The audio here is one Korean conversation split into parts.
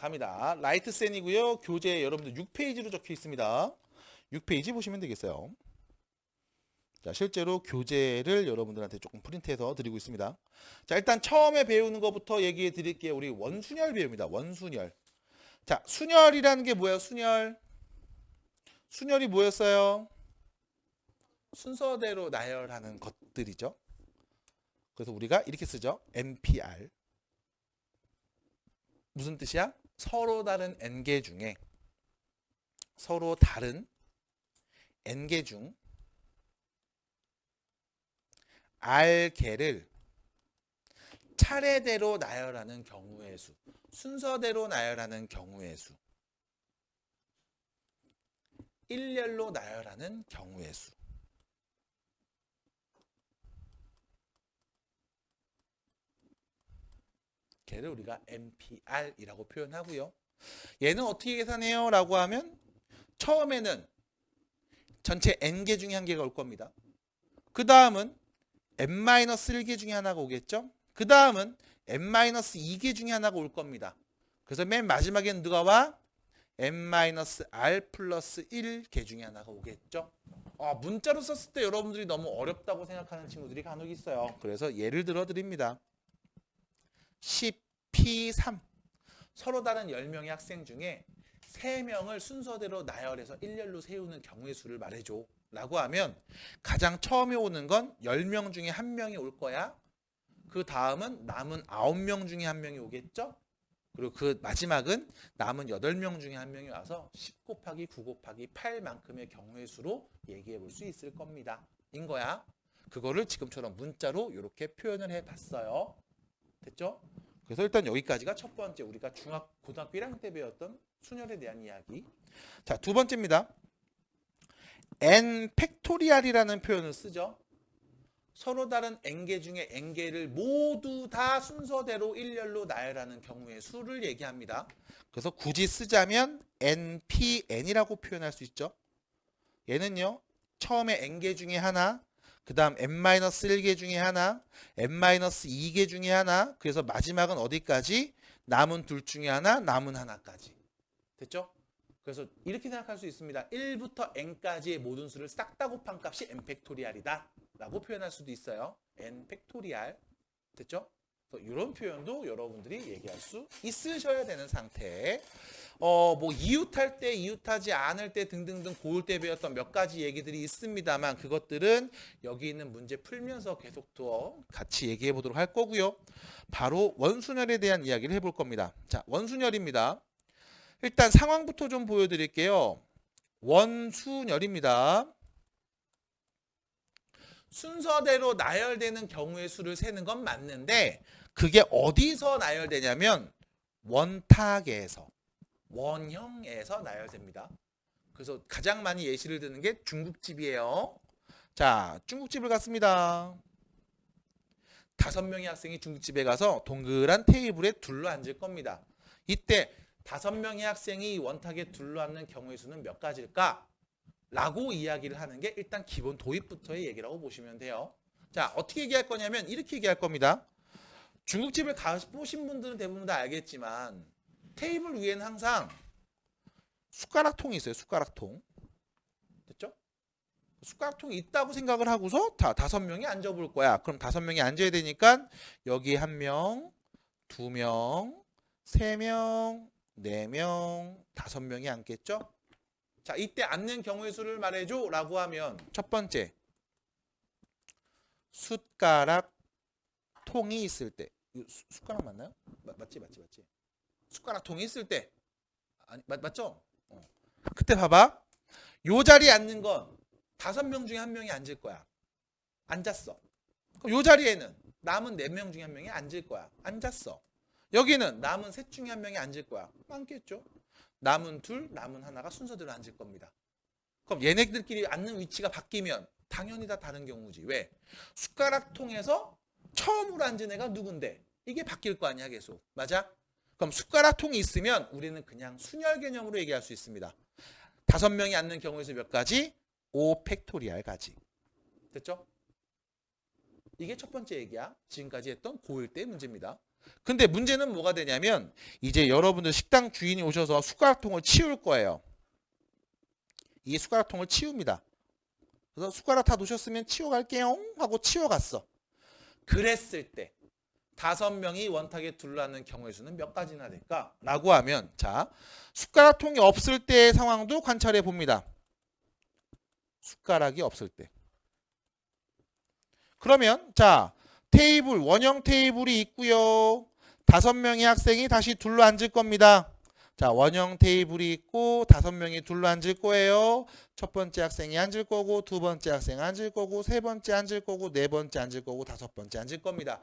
갑니다. 라이트센이고요. 교재 여러분들 6페이지로 적혀 있습니다. 6페이지 보시면 되겠어요. 자, 실제로 교재를 여러분들한테 조금 프린트해서 드리고 있습니다. 자, 일단 처음에 배우는 것부터 얘기해 드릴게요. 우리 원순열 배웁니다. 원순열. 자, 순열이라는 게 뭐예요? 순열. 순열이 뭐였어요? 순서대로 나열하는 것들이죠. 그래서 우리가 이렇게 쓰죠. NPR. 무슨 뜻이야? 서로 다른 n개 중에 서로 다른 n개 중 r개를 차례대로 나열하는 경우의 수, 순서대로 나열하는 경우의 수, 일렬로 나열하는 경우의 수. 걔를 우리가 NPR이라고 표현하고요. 얘는 어떻게 계산해요? 라고 하면 처음에는 전체 n개 중에 한 개가 올 겁니다. 그 다음은 n-1개 중에 하나가 오겠죠? 그 다음은 n-2개 중에 하나가 올 겁니다. 그래서 맨 마지막에는 누가 와? n-r 플러스 1개 중에 하나가 오겠죠? 문자로 썼을 때 여러분들이 너무 어렵다고 생각하는 친구들이 간혹 있어요. 그래서 예를 들어 드립니다. 10P3 서로 다른 10명의 학생 중에 3명을 순서대로 나열해서 일렬로 세우는 경우의 수를 말해줘 라고 하면 가장 처음에 오는 건 10명 중에 1명이 올 거야. 그 다음은 남은 9명 중에 1명이 오겠죠. 그리고 그 마지막은 남은 8명 중에 1명이 와서 10 곱하기 9 곱하기 8만큼의 경우의 수로 얘기해 볼 수 있을 겁니다. 인 거야. 그거를 지금처럼 문자로 이렇게 표현을 해봤어요. 됐죠? 그래서 일단 여기까지가 첫 번째 우리가 고등학교 1학년 때 배웠던 순열에 대한 이야기. 자, 두 번째입니다. n 팩토리알이라는 표현을 쓰죠. 서로 다른 n개 중에 n개를 모두 다 순서대로 일렬로 나열하는 경우의 수를 얘기합니다. 그래서 굳이 쓰자면 npn이라고 표현할 수 있죠. 얘는요. 처음에 n개 중에 하나, 그 다음 n-1개 중에 하나, n-2개 중에 하나, 그래서 마지막은 어디까지? 남은 둘 중에 하나, 남은 하나까지. 됐죠? 그래서 이렇게 생각할 수 있습니다. 1부터 n까지의 모든 수를 싹 다 곱한 값이 n 팩토리알이다 라고 표현할 수도 있어요. n 팩토리알. 됐죠? 이런 표현도 여러분들이 얘기할 수 있으셔야 되는 상태. 뭐 이웃할 때, 이웃하지 않을 때 등등등 고을 때 배웠던 몇 가지 얘기들이 있습니다만 그것들은 여기 있는 문제 풀면서 계속 더 같이 얘기해 보도록 할 거고요. 바로 원순열에 대한 이야기를 해볼 겁니다. 자, 원순열입니다. 일단 상황부터 좀 보여드릴게요. 원순열입니다. 순서대로 나열되는 경우의 수를 세는 건 맞는데 그게 어디서 나열되냐면 원탁에서, 원형에서 나열됩니다. 그래서 가장 많이 예시를 드는 게 중국집이에요. 자, 중국집을 갔습니다. 5명의 학생이 중국집에 가서 동그란 테이블에 둘러 앉을 겁니다. 이때 5명의 학생이 원탁에 둘러앉는 경우의 수는 몇 가지일까? 라고 이야기를 하는 게 일단 기본 도입부터의 얘기라고 보시면 돼요. 자, 어떻게 얘기할 거냐면 이렇게 얘기할 겁니다. 중국집을 가보신 분들은 대부분 다 알겠지만 테이블 위에는 항상 숟가락통이 있어요. 숟가락통. 됐죠? 숟가락통이 있다고 생각을 하고서 다 5명이 앉아볼 거야. 그럼 5명이 앉아야 되니까 여기 1명, 2명, 3명, 4명, 5명이 앉겠죠? 자, 이때 앉는 경우의 수를 말해줘 라고 하면 첫 번째 숟가락통이 있을 때 숟가락 맞나요? 맞지? 숟가락통이 있을 때 아니, 맞죠? 그때 봐봐. 요 자리에 앉는 건 5명 중에 1명이 앉을 거야. 앉았어. 그럼 요 자리에는 남은 4명 중에 1명이 앉을 거야. 앉았어. 여기는 남은 3 중에 1명이 앉을 거야. 많겠죠? 남은 2, 남은 하나가 순서대로 앉을 겁니다. 그럼 얘네들끼리 앉는 위치가 바뀌면 당연히 다 다른 경우지. 왜? 숟가락통에서 처음으로 앉은 애가 누군데? 이게 바뀔 거 아니야 계속. 맞아? 그럼 숟가락통이 있으면 우리는 그냥 순열 개념으로 얘기할 수 있습니다. 5명이 앉는 경우에서 몇 가지? 5 팩토리알 가지. 됐죠? 이게 첫 번째 얘기야. 지금까지 했던 고1 때 문제입니다. 근데 문제는 뭐가 되냐면 이제 여러분들 식당 주인이 오셔서 숟가락통을 치울 거예요. 이 숟가락통을 치웁니다. 그래서 숟가락 다 놓으셨으면 치워갈게요 하고 치워갔어. 그랬을 때 5명이 원탁에 둘러앉는 경우의 수는 몇 가지나 될까? 라고 하면 자, 숟가락통이 없을 때의 상황도 관찰해 봅니다. 숟가락이 없을 때. 그러면 자, 테이블, 원형 테이블이 있고요. 5명의 학생이 다시 둘러앉을 겁니다. 자, 원형 테이블이 있고 5명이 둘러앉을 거예요. 첫 번째 학생이 앉을 거고, 두 번째 학생 앉을 거고, 세 번째 앉을 거고, 네 번째 앉을 거고, 5번째 앉을 겁니다.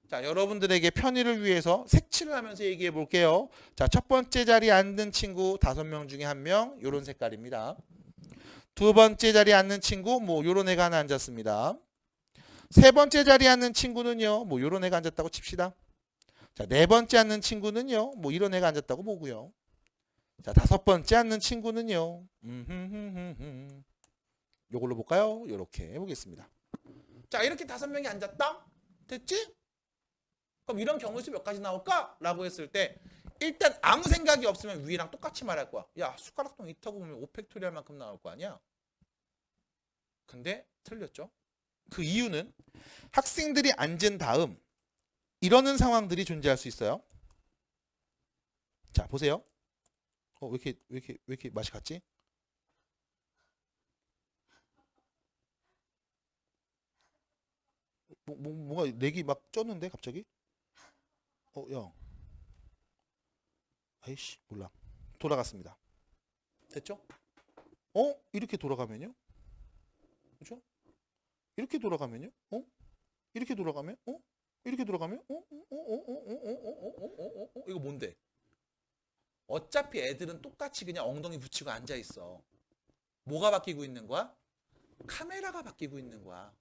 자, 여러분들에게 편의를 위해서 색칠을 하면서 얘기해 볼게요. 자, 첫 번째 자리에 앉는 친구 5명 중에 1명, 요런 색깔입니다. 두 번째 자리에 앉는 친구, 뭐 요런 애가 하나 앉았습니다. 세 번째 자리에 앉는 친구는요, 뭐 요런 애가 앉았다고 칩시다. 자, 네 번째 앉는 친구는요, 뭐 이런 애가 앉았다고 보고요. 자, 5번째 앉는 친구는요, 요걸로 볼까요? 요렇게 해보겠습니다. 자, 이렇게 5명이 앉았다? 됐지? 그럼 이런 경우의 수 몇 가지 나올까? 라고 했을 때 일단 아무 생각이 없으면 위랑 똑같이 말할 거야. 야, 숟가락통 있다고 보면 5팩토리얼 만큼 나올 거 아니야? 근데 틀렸죠? 그 이유는 학생들이 앉은 다음 이러는 상황들이 존재할 수 있어요. 자, 보세요. 왜 이렇게 맛이 같지? 뭔가 렉이 막 쪘는데 갑자기? 야. 아이씨, 몰라. 돌아갔습니다. 됐죠? 이렇게 돌아가면요? 그렇죠? 이렇게 돌아가면요? 이렇게 돌아가면? 이렇게 돌아가면? 이거 뭔데? 어차피 애들은 똑같이 그냥 엉덩이 붙이고 앉아 있어. 뭐가 바뀌고 있는 거야? 카메라가 바뀌고 있는 거야.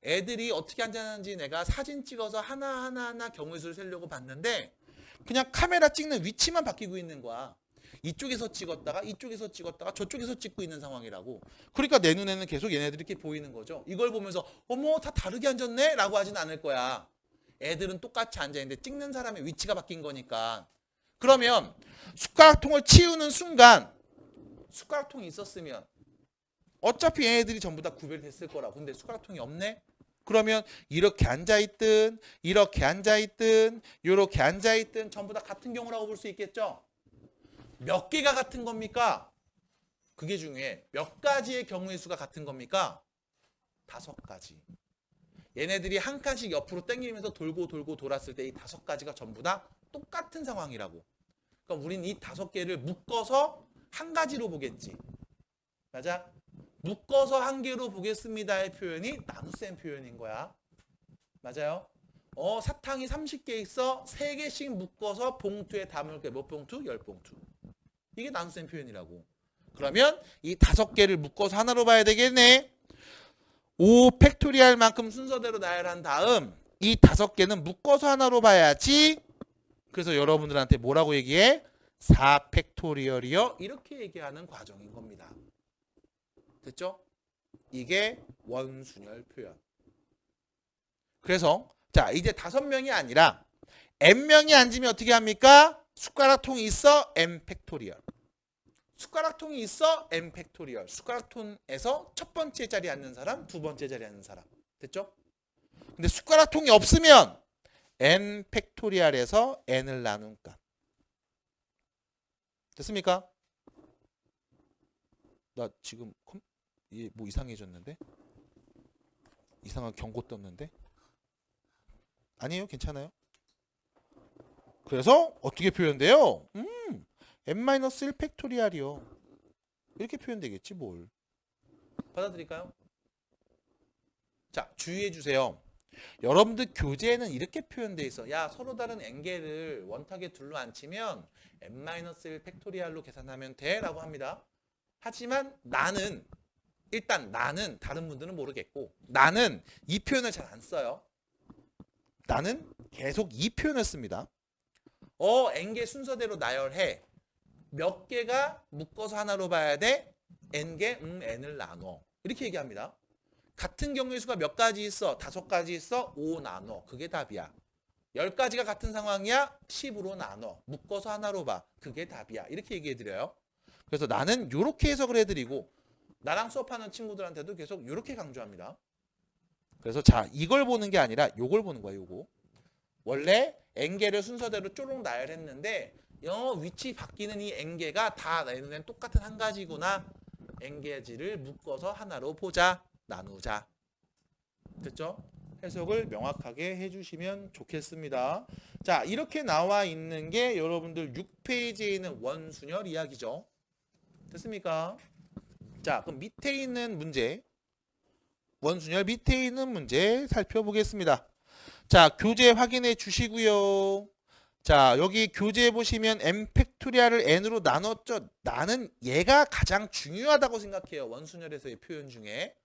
애들이 어떻게 앉았는지 내가 사진 찍어서 하나하나 경우의 수를 세려고 봤는데 그냥 카메라 찍는 위치만 바뀌고 있는 거야. 이쪽에서 찍었다가 이쪽에서 찍었다가 저쪽에서 찍고 있는 상황이라고. 그러니까 내 눈에는 계속 얘네들이 이렇게 보이는 거죠. 이걸 보면서 어머 다 다르게 앉았네? 라고 하진 않을 거야. 애들은 똑같이 앉아있는데 찍는 사람의 위치가 바뀐 거니까. 그러면 숟가락통을 치우는 순간 숟가락통이 있었으면 어차피 얘네들이 전부 다 구별됐을 거라고. 근데 숟가락통이 없네? 그러면 이렇게 앉아있든 이렇게 앉아있든 이렇게 앉아있든 전부 다 같은 경우라고 볼 수 있겠죠? 몇 개가 같은 겁니까? 그게 중요해. 몇 가지의 경우의 수가 같은 겁니까? 5가지. 얘네들이 한 칸씩 옆으로 당기면서 돌고 돌았을 때 이 5가지가 전부 다 똑같은 상황이라고. 그러니까 우린 이 5개를 묶어서 한 가지로 보겠지. 맞아? 묶어서 한 개로 보겠습니다의 표현이 나눗셈 표현인 거야. 맞아요? 사탕이 30개 있어. 3개씩 묶어서 봉투에 담을 게 몇 봉투? 10봉투. 이게 나눗셈 표현이라고. 그러면 이 5개를 묶어서 하나로 봐야 되겠네. 5팩토리얼만큼 순서대로 나열한 다음 이 5개는 묶어서 하나로 봐야지. 그래서 여러분들한테 뭐라고 얘기해? 4팩토리얼이요. 이렇게 얘기하는 과정인 겁니다. 됐죠? 이게 원순열 표현. 그래서 자 이제 5명이 아니라 n명이 앉으면 어떻게 합니까? 숟가락통이 있어 n 팩토리얼. 숟가락통이 있어 n 팩토리얼. 숟가락통에서 첫 번째 자리에 앉는 사람, 두 번째 자리에 앉는 사람. 됐죠? 근데 숟가락통이 없으면 n 팩토리얼에서 n을 나눈 값. 됐습니까? 나 지금 뭐 이상해졌는데? 이상한 경고 떴는데? 아니에요? 괜찮아요? 그래서 어떻게 표현돼요? n-1 팩토리얼이요. 이렇게 표현되겠지 뭘. 받아들일까요? 자, 주의해 주세요. 여러분들 교재에는 이렇게 표현돼 있어. 야, 서로 다른 n개를 원탁에 둘러 앉히면 n-1 팩토리얼로 계산하면 돼 라고 합니다. 하지만 나는 다른 분들은 모르겠고 나는 이 표현을 잘 안 써요. 나는 계속 이 표현을 씁니다. n개 순서대로 나열해. 몇 개가 묶어서 하나로 봐야 돼? n개, n을 나눠. 이렇게 얘기합니다. 같은 경우의 수가 몇 가지 있어? 5가지 있어? 5 나눠. 그게 답이야. 10가지가 같은 상황이야? 10으로 나눠. 묶어서 하나로 봐. 그게 답이야. 이렇게 얘기해드려요. 그래서 나는 이렇게 해석을 해드리고 나랑 수업하는 친구들한테도 계속 이렇게 강조합니다. 그래서 자, 이걸 보는 게 아니라 요걸 보는 거야. 요거. 원래 N개를 순서대로 쪼록 나열했는데 위치 바뀌는 이 N개가 다 내는 똑같은 한 가지구나. N개지를 묶어서 하나로 보자. 나누자. 됐죠? 해석을 명확하게 해주시면 좋겠습니다. 자, 이렇게 나와 있는 게 여러분들 6페이지에 있는 원순열 이야기죠. 됐습니까? 자, 그럼 밑에 있는 문제, 원순열 밑에 있는 문제 살펴보겠습니다. 자, 교재 확인해 주시고요. 자, 여기 교재에 보시면 n 팩토리얼을 n으로 나눴죠. 나는 얘가 가장 중요하다고 생각해요. 원순열에서의 표현 중에.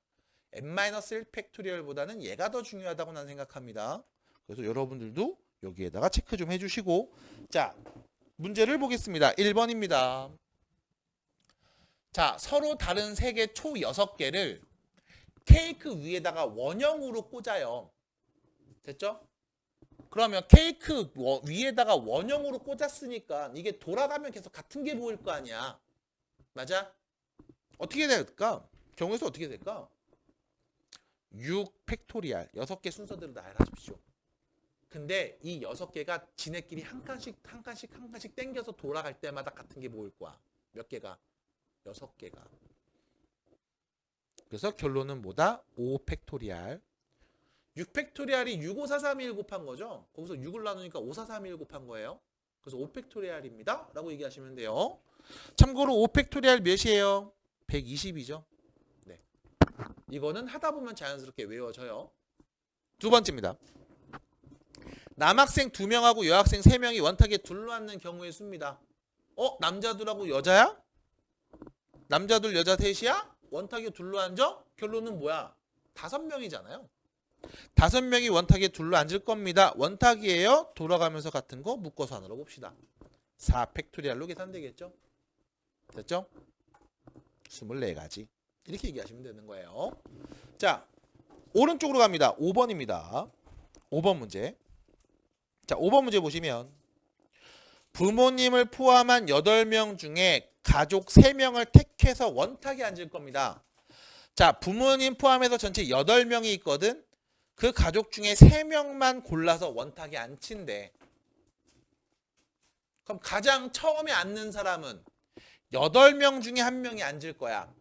n-1 팩토리얼보다는 얘가 더 중요하다고 난 생각합니다. 그래서 여러분들도 여기에다가 체크 좀 해주시고, 자, 문제를 보겠습니다. 1번입니다. 자, 서로 다른 세 개 초 6개를 케이크 위에다가 원형으로 꽂아요. 됐죠? 그러면 케이크 위에다가 원형으로 꽂았으니까 이게 돌아가면 계속 같은 게 보일 거 아니야. 맞아? 어떻게 될까? 경우에서 어떻게 될까? 6 팩토리얼 6개 순서대로 나열하십시오. 근데 이 6개가 지네끼리 한 칸씩 땡겨서 돌아갈 때마다 같은 게 보일 거야. 몇 개가? 6개가. 그래서 결론은 뭐다? 5 팩토리얼. 6 팩토리얼이 6, 5, 4, 3, 1 곱한 거죠. 거기서 6을 나누니까 5, 4, 3, 1 곱한 거예요. 그래서 5 팩토리얼입니다. 라고 얘기하시면 돼요. 참고로 5 팩토리얼 몇이에요? 120이죠. 네. 이거는 하다 보면 자연스럽게 외워져요. 두 번째입니다. 남학생 2명하고 여학생 3명이 원탁에 둘러앉는 경우의 수입니다. 남자들하고 여자야? 남자들 여자 셋이야? 원탁에 둘러앉아? 결론은 뭐야? 5명이잖아요. 5명이 원탁에 둘러앉을 겁니다. 원탁이에요. 돌아가면서 같은 거 묶어서 하나로 봅시다. 4 팩토리얼로 계산되겠죠? 됐죠? 24가지. 이렇게 얘기하시면 되는 거예요. 자, 오른쪽으로 갑니다. 5번입니다. 5번 문제. 자, 5번 문제 보시면 부모님을 포함한 8명 중에 가족 3명을 택해서 원탁에 앉을 겁니다. 자, 부모님 포함해서 전체 8명이 있거든. 그 가족 중에 3명만 골라서 원탁에 앉힌대. 그럼 가장 처음에 앉는 사람은 8명 중에 1명이 앉을 거야.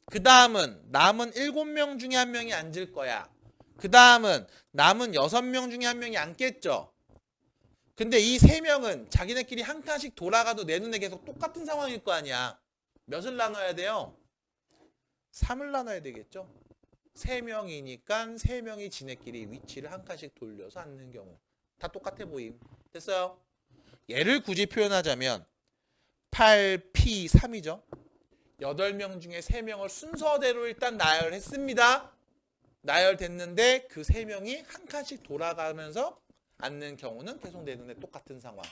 그 다음은 남은 7명 중에 1명이 앉을 거야. 그 다음은 남은 6명 중에 1명이 앉겠죠. 근데 이 3명은 자기네끼리 한 칸씩 돌아가도 내 눈에 계속 똑같은 상황일 거 아니야. 몇을 나눠야 돼요? 3을 나눠야 되겠죠. 3명이니까 3명이 지네끼리 위치를 한 칸씩 돌려서 앉는 경우. 다 똑같아 보임. 됐어요? 얘를 굳이 표현하자면 8P3이죠. 8명 중에 3명을 순서대로 일단 나열했습니다. 나열됐는데 그 3명이 한 칸씩 돌아가면서 앉는 경우는 계속 내 눈에 똑같은 상황.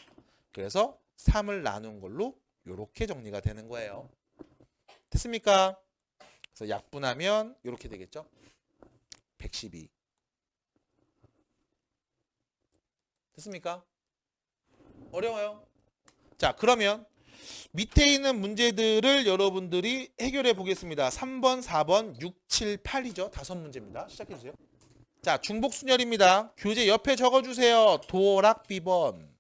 그래서 3을 나눈 걸로 이렇게 정리가 되는 거예요. 됐습니까? 그래서 약분하면 이렇게 되겠죠. 112. 됐습니까? 어려워요. 자, 그러면 밑에 있는 문제들을 여러분들이 해결해 보겠습니다. 3번, 4번, 6, 7, 8이죠. 5문제입니다. 시작해 주세요. 자, 중복순열입니다. 교재 옆에 적어주세요. 도락 비번.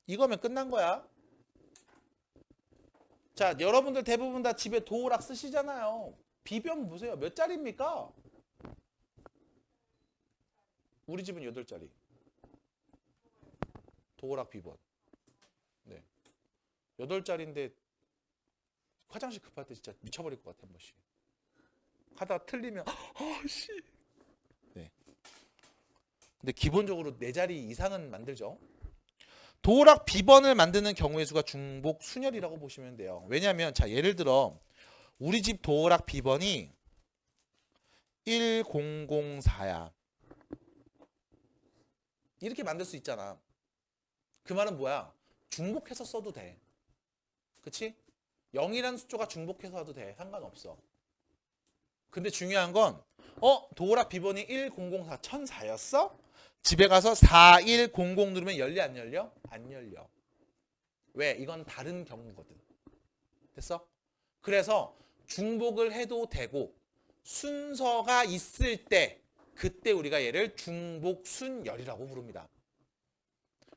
이거면 끝난 거야. 자, 여러분들 대부분 다 집에 도락 쓰시잖아요. 비번 보세요. 몇 자리입니까? 우리 집은 8자리. 도락 비번. 네. 8자리인데 화장실 급할 때 진짜 미쳐버릴 것 같아, 한 번씩. 하다가 틀리면 씨. 네. 근데 기본적으로 4자리 이상은 만들죠. 도락 비번을 만드는 경우의 수가 중복 순열이라고 보시면 돼요. 왜냐하면 자, 예를 들어 우리 집 도락 비번이 1004야. 이렇게 만들 수 있잖아. 그 말은 뭐야? 중복해서 써도 돼. 그치? 0이라는 숫자가 중복해서 해도 돼. 상관없어. 근데 중요한 건 도어락 비번이 1004 1004였어? 집에 가서 4100 누르면 열려 안 열려? 안 열려. 왜? 이건 다른 경우거든. 됐어? 그래서 중복을 해도 되고 순서가 있을 때 그때 우리가 얘를 중복순열이라고 부릅니다.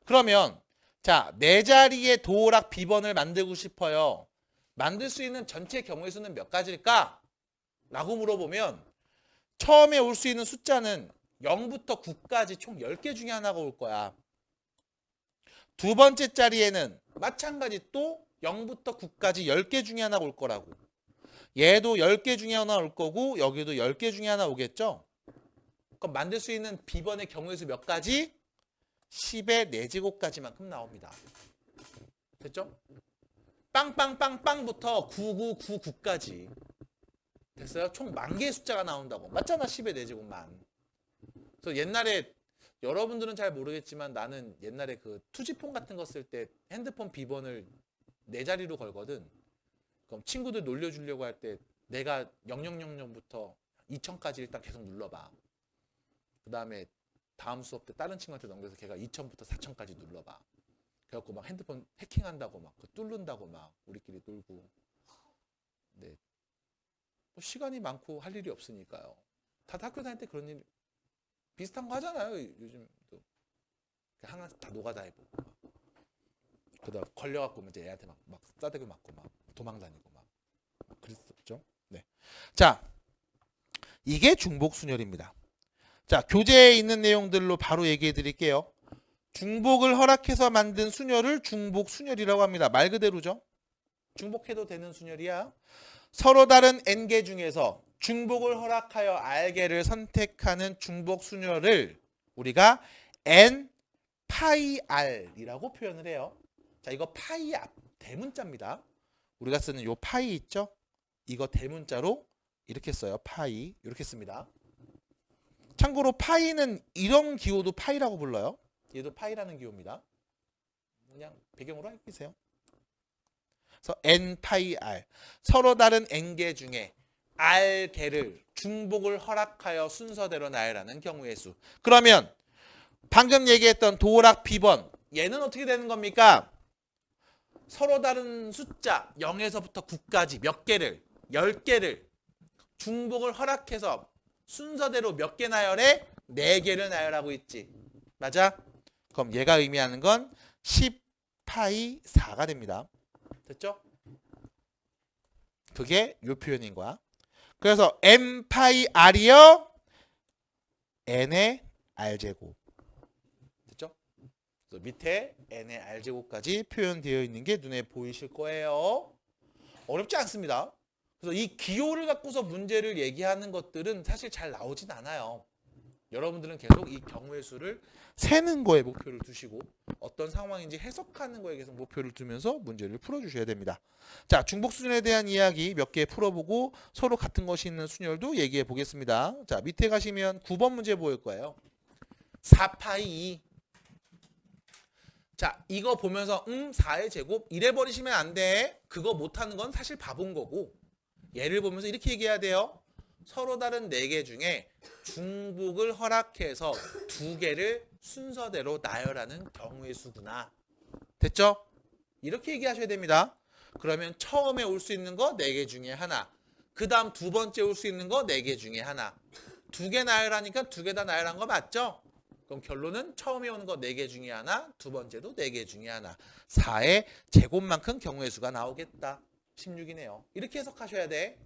그러면 자, 네 자리의 도어락 비번을 만들고 싶어요. 만들 수 있는 전체 경우의 수는 몇 가지일까? 라고 물어보면 처음에 올 수 있는 숫자는 0부터 9까지 총 10개 중에 하나가 올 거야. 두 번째 자리에는 마찬가지 또 0부터 9까지 10개 중에 하나가 올 거라고. 얘도 10개 중에 하나 올 거고 여기도 10개 중에 하나 오겠죠? 그럼 만들 수 있는 비번의 경우의 수 몇 가지? 10의 4제곱까지만큼 나옵니다. 됐죠? 빵빵빵빵부터 9999까지. 됐어요? 총 10,000개의 숫자가 나온다고. 맞잖아, 10의 4제곱만. 그래서 옛날에 여러분들은 잘 모르겠지만 나는 옛날에 그 투지폰 같은 거 쓸 때 핸드폰 비번을 4자리로 걸거든. 그럼 친구들 놀려주려고 할 때 내가 0000부터 2000까지 일단 계속 눌러봐. 그 다음에 다음 수업 때 다른 친구한테 넘겨서 걔가 2000부터 4000까지 눌러봐. 그래갖고 막 핸드폰 해킹한다고 막 뚫는다고 막 우리끼리 놀고. 네. 뭐 시간이 많고 할 일이 없으니까요. 다들 학교 다닐 때 그런 일 비슷한 거 하잖아요. 요즘도. 하나 다 노가다 해보고 막. 그러다 걸려갖고 이제 애한테 막 싸대기 맞고 막 도망다니고 막 그랬었죠. 네. 자, 이게 중복순열입니다. 자, 교재에 있는 내용들로 바로 얘기해 드릴게요. 중복을 허락해서 만든 순열을 중복순열이라고 합니다. 말 그대로죠. 중복해도 되는 순열이야. 서로 다른 n개 중에서 중복을 허락하여 r개를 선택하는 중복순열을 우리가 n 파이 r이라고 표현을 해요. 자, 이거 파이 앞 대문자입니다. 우리가 쓰는 요 파이 있죠? 이거 대문자로 이렇게 써요. 파이. 이렇게 씁니다. 참고로 파이는 이런 기호도 파이라고 불러요. 얘도 파이라는 기호입니다. 그냥 배경으로 알겠어요. 그래서 n 파이 r. 서로 다른 n개 중에 r개를 중복을 허락하여 순서대로 나열하는 경우의 수. 그러면 방금 얘기했던 도어락 비번. 얘는 어떻게 되는 겁니까? 서로 다른 숫자 0에서부터 9까지 몇 개를 10개를 중복을 허락해서 순서대로 몇 개 나열해? 4개를 나열하고 있지. 맞아? 그럼 얘가 의미하는 건 10파이 4가 됩니다. 됐죠? 그게 요 표현인 거야. 그래서 m파이 r이요. n의 r제곱. 됐죠? 그래서 밑에 n의 r제곱까지 표현되어 있는 게 눈에 보이실 거예요. 어렵지 않습니다. 그래서 이 기호를 갖고서 문제를 얘기하는 것들은 사실 잘 나오진 않아요. 여러분들은 계속 이 경우의 수를 세는 거에 목표를 두시고 어떤 상황인지 해석하는 거에 계속 목표를 두면서 문제를 풀어주셔야 됩니다. 자, 중복순열에 대한 이야기 몇 개 풀어보고 서로 같은 것이 있는 순열도 얘기해 보겠습니다. 자, 밑에 가시면 9번 문제 보일 거예요. 4파이 2. 자, 이거 보면서 4의 제곱 이래 버리시면 안 돼. 그거 못하는 건 사실 바본 거고 얘를 보면서 이렇게 얘기해야 돼요. 서로 다른 4개 중에 중복을 허락해서 2개를 순서대로 나열하는 경우의 수구나. 됐죠? 이렇게 얘기하셔야 됩니다. 그러면 처음에 올 수 있는 거 4개 중에 하나. 그 다음 두 번째 올 수 있는 거 4개 중에 하나. 2개 나열하니까 2개 다 나열한 거 맞죠? 그럼 결론은 처음에 오는 거 4개 중에 하나, 두 번째도 4개 중에 하나. 4의 제곱만큼 경우의 수가 나오겠다. 16이네요. 이렇게 해석하셔야 돼.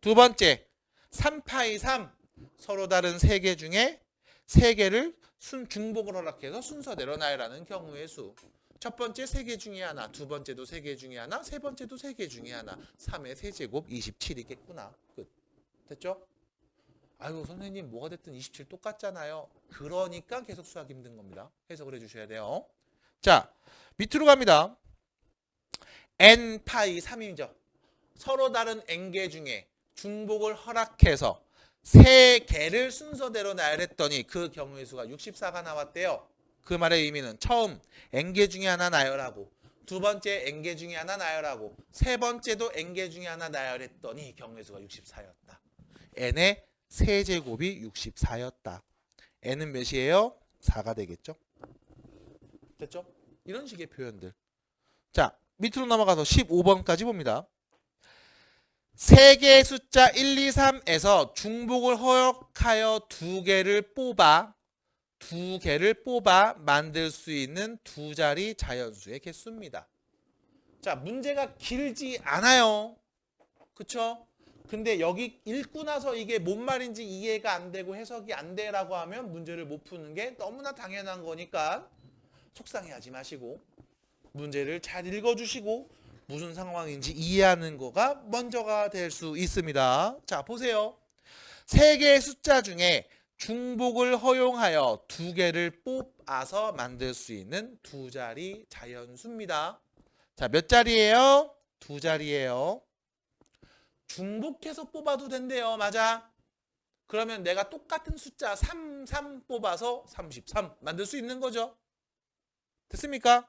두 번째, 3파이 3. 서로 다른 3개 중에 3개를 중복을 허락해서 순서대로 나열하는 경우의 수. 첫 번째 3개 중에 하나, 두 번째도 3개 중에 하나, 세 번째도 3개 중에 하나. 3의 세제곱 27이겠구나. 끝. 됐죠? 아유, 선생님 뭐가 됐든 27 똑같잖아요. 그러니까 계속 수학이 힘든 겁니다. 해석을 해주셔야 돼요. 자, 밑으로 갑니다. n 파이 3이죠. 서로 다른 n개 중에 중복을 허락해서 3개를 순서대로 나열했더니 그 경우의 수가 64가 나왔대요. 그 말의 의미는 처음 n개 중에 하나 나열하고 두 번째 n개 중에 하나 나열하고 세 번째도 n개 중에 하나 나열했더니 경우의 수가 64였다. n의 세제곱이 64였다. n은 몇이에요? 4가 되겠죠? 됐죠? 이런 식의 표현들. 자, 밑으로 넘어가서 15번까지 봅니다. 세 개의 숫자 1, 2, 3에서 중복을 허용하여 두 개를 뽑아 만들 수 있는 두 자리 자연수의 개수입니다. 자, 문제가 길지 않아요. 그쵸? 근데 여기 읽고 나서 이게 뭔 말인지 이해가 안 되고 해석이 안 돼라고 하면 문제를 못 푸는 게 너무나 당연한 거니까 속상해하지 마시고 문제를 잘 읽어주시고 무슨 상황인지 이해하는 거가 먼저가 될 수 있습니다. 자, 보세요. 세 개의 숫자 중에 중복을 허용하여 두 개를 뽑아서 만들 수 있는 두 자리 자연수입니다. 자, 몇 자리예요? 두 자리예요. 중복해서 뽑아도 된대요. 맞아? 그러면 내가 똑같은 숫자 3 뽑아서 33 만들 수 있는 거죠. 됐습니까?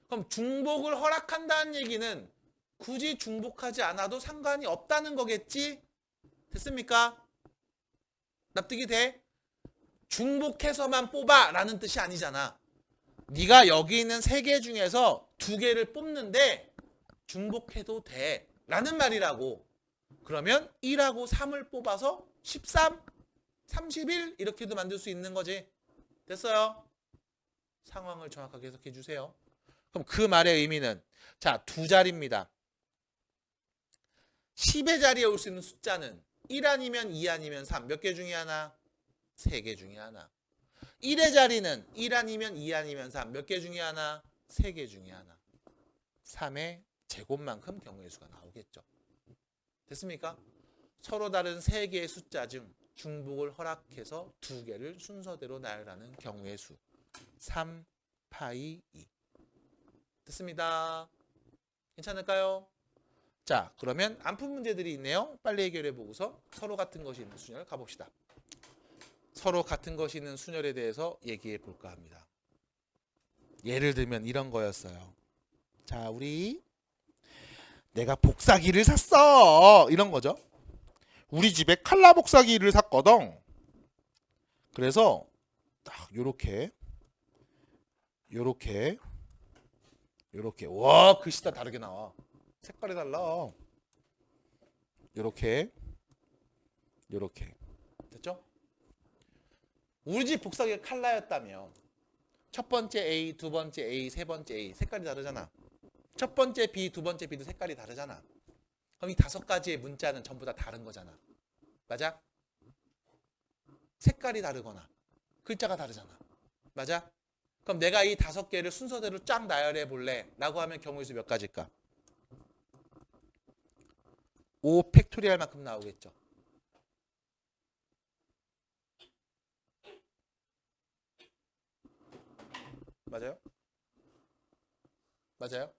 그럼 중복을 허락한다는 얘기는 굳이 중복하지 않아도 상관이 없다는 거겠지? 됐습니까? 납득이 돼? 중복해서만 뽑아 라는 뜻이 아니잖아. 네가 여기 있는 세 개 중에서 두 개를 뽑는데 중복해도 돼 라는 말이라고. 그러면 1하고 3을 뽑아서 13, 31 이렇게도 만들 수 있는 거지. 됐어요? 상황을 정확하게 해석해 주세요. 그럼 그 말의 의미는 자, 두 자리입니다. 10의 자리에 올 수 있는 숫자는 1 아니면 2 아니면 3 몇 개 중에 하나? 3개 중에 하나. 1의 자리는 1 아니면 2 아니면 3 몇 개 중에 하나? 3개 중에 하나. 3의 제곱만큼 경우의 수가 나오겠죠. 됐습니까? 서로 다른 3개의 숫자 중 중복을 허락해서 2개를 순서대로 나열하는 경우의 수 3, 파이 2. 됐습니다. 괜찮을까요? 자, 그러면 안 푼 문제들이 있네요. 빨리 해결해 보고서 서로 같은 것이 있는 순열 가봅시다. 서로 같은 것이 있는 순열에 대해서 얘기해 볼까 합니다. 예를 들면 이런 거였어요. 자, 우리 내가 복사기를 샀어. 이런 거죠. 우리 집에 칼라 복사기를 샀거든. 그래서 딱 요렇게 와, 글씨 다 다르게 나와. 색깔이 달라. 요렇게 됐죠? 우리 집 복사기가 칼라였다면 첫 번째 A, 두 번째 A, 세 번째 A 색깔이 다르잖아. 첫 번째 B, 두 번째 B도 색깔이 다르잖아. 그럼 이 5가지의 문자는 전부 다 다른 거잖아. 맞아? 색깔이 다르거나 글자가 다르잖아. 맞아? 그럼 내가 이 5개를 순서대로 쫙 나열해 볼래? 라고 하면 경우의 수 몇 가지일까? 5 팩토리얼만큼 나오겠죠. 맞아요? 맞아요?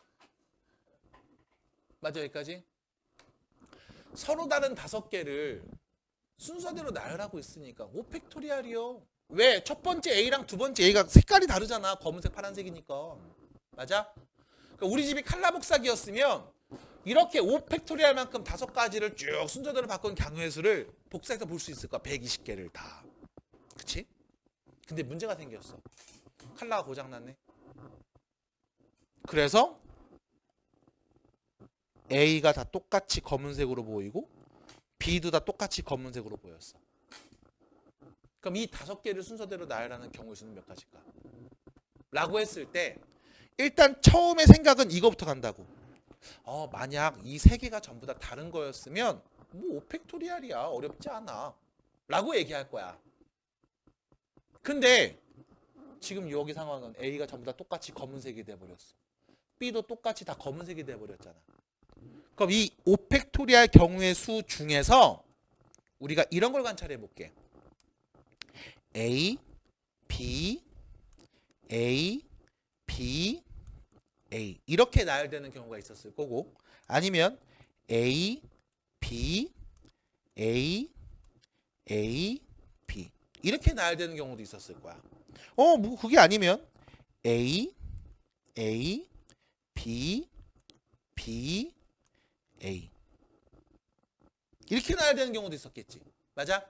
맞아요, 여기까지? 서로 다른 5개를 순서대로 나열하고 있으니까 5 팩토리얼이요. 왜? 첫 번째 A랑 두 번째 A가 색깔이 다르잖아. 검은색, 파란색이니까. 맞아? 그러니까 우리 집이 칼라 복사기였으면 이렇게 5 팩토리얼만큼 5가지를 쭉 순서대로 바꾼 경우의 수를 복사해서 볼 수 있을 거야. 120개를 다. 그치? 근데 문제가 생겼어. 칼라가 고장났네. 그래서 A가 다 똑같이 검은색으로 보이고 B도 다 똑같이 검은색으로 보였어. 그럼 이 5개를 순서대로 나열하는 경우의 수는 몇 가지일까? 라고 했을 때 일단 처음에 생각은 이거부터 간다고. 만약 이 3개가 전부 다 다른 거였으면 뭐 5팩토리얼이야. 어렵지 않아. 라고 얘기할 거야. 근데 지금 여기 상황은 A가 전부 다 똑같이 검은색이 돼버렸어. B도 똑같이 다 검은색이 돼버렸잖아. 그럼 이 5팩토리얼 경우의 수 중에서 우리가 이런 걸 관찰해 볼게. A, B, A, B, A 이렇게 나열되는 경우가 있었을 거고 아니면 A, B, A, A, B 이렇게 나열되는 경우도 있었을 거야. 뭐 그게 아니면 A, A, B, B, A 이렇게 나야 되는 경우도 있었겠지. 맞아?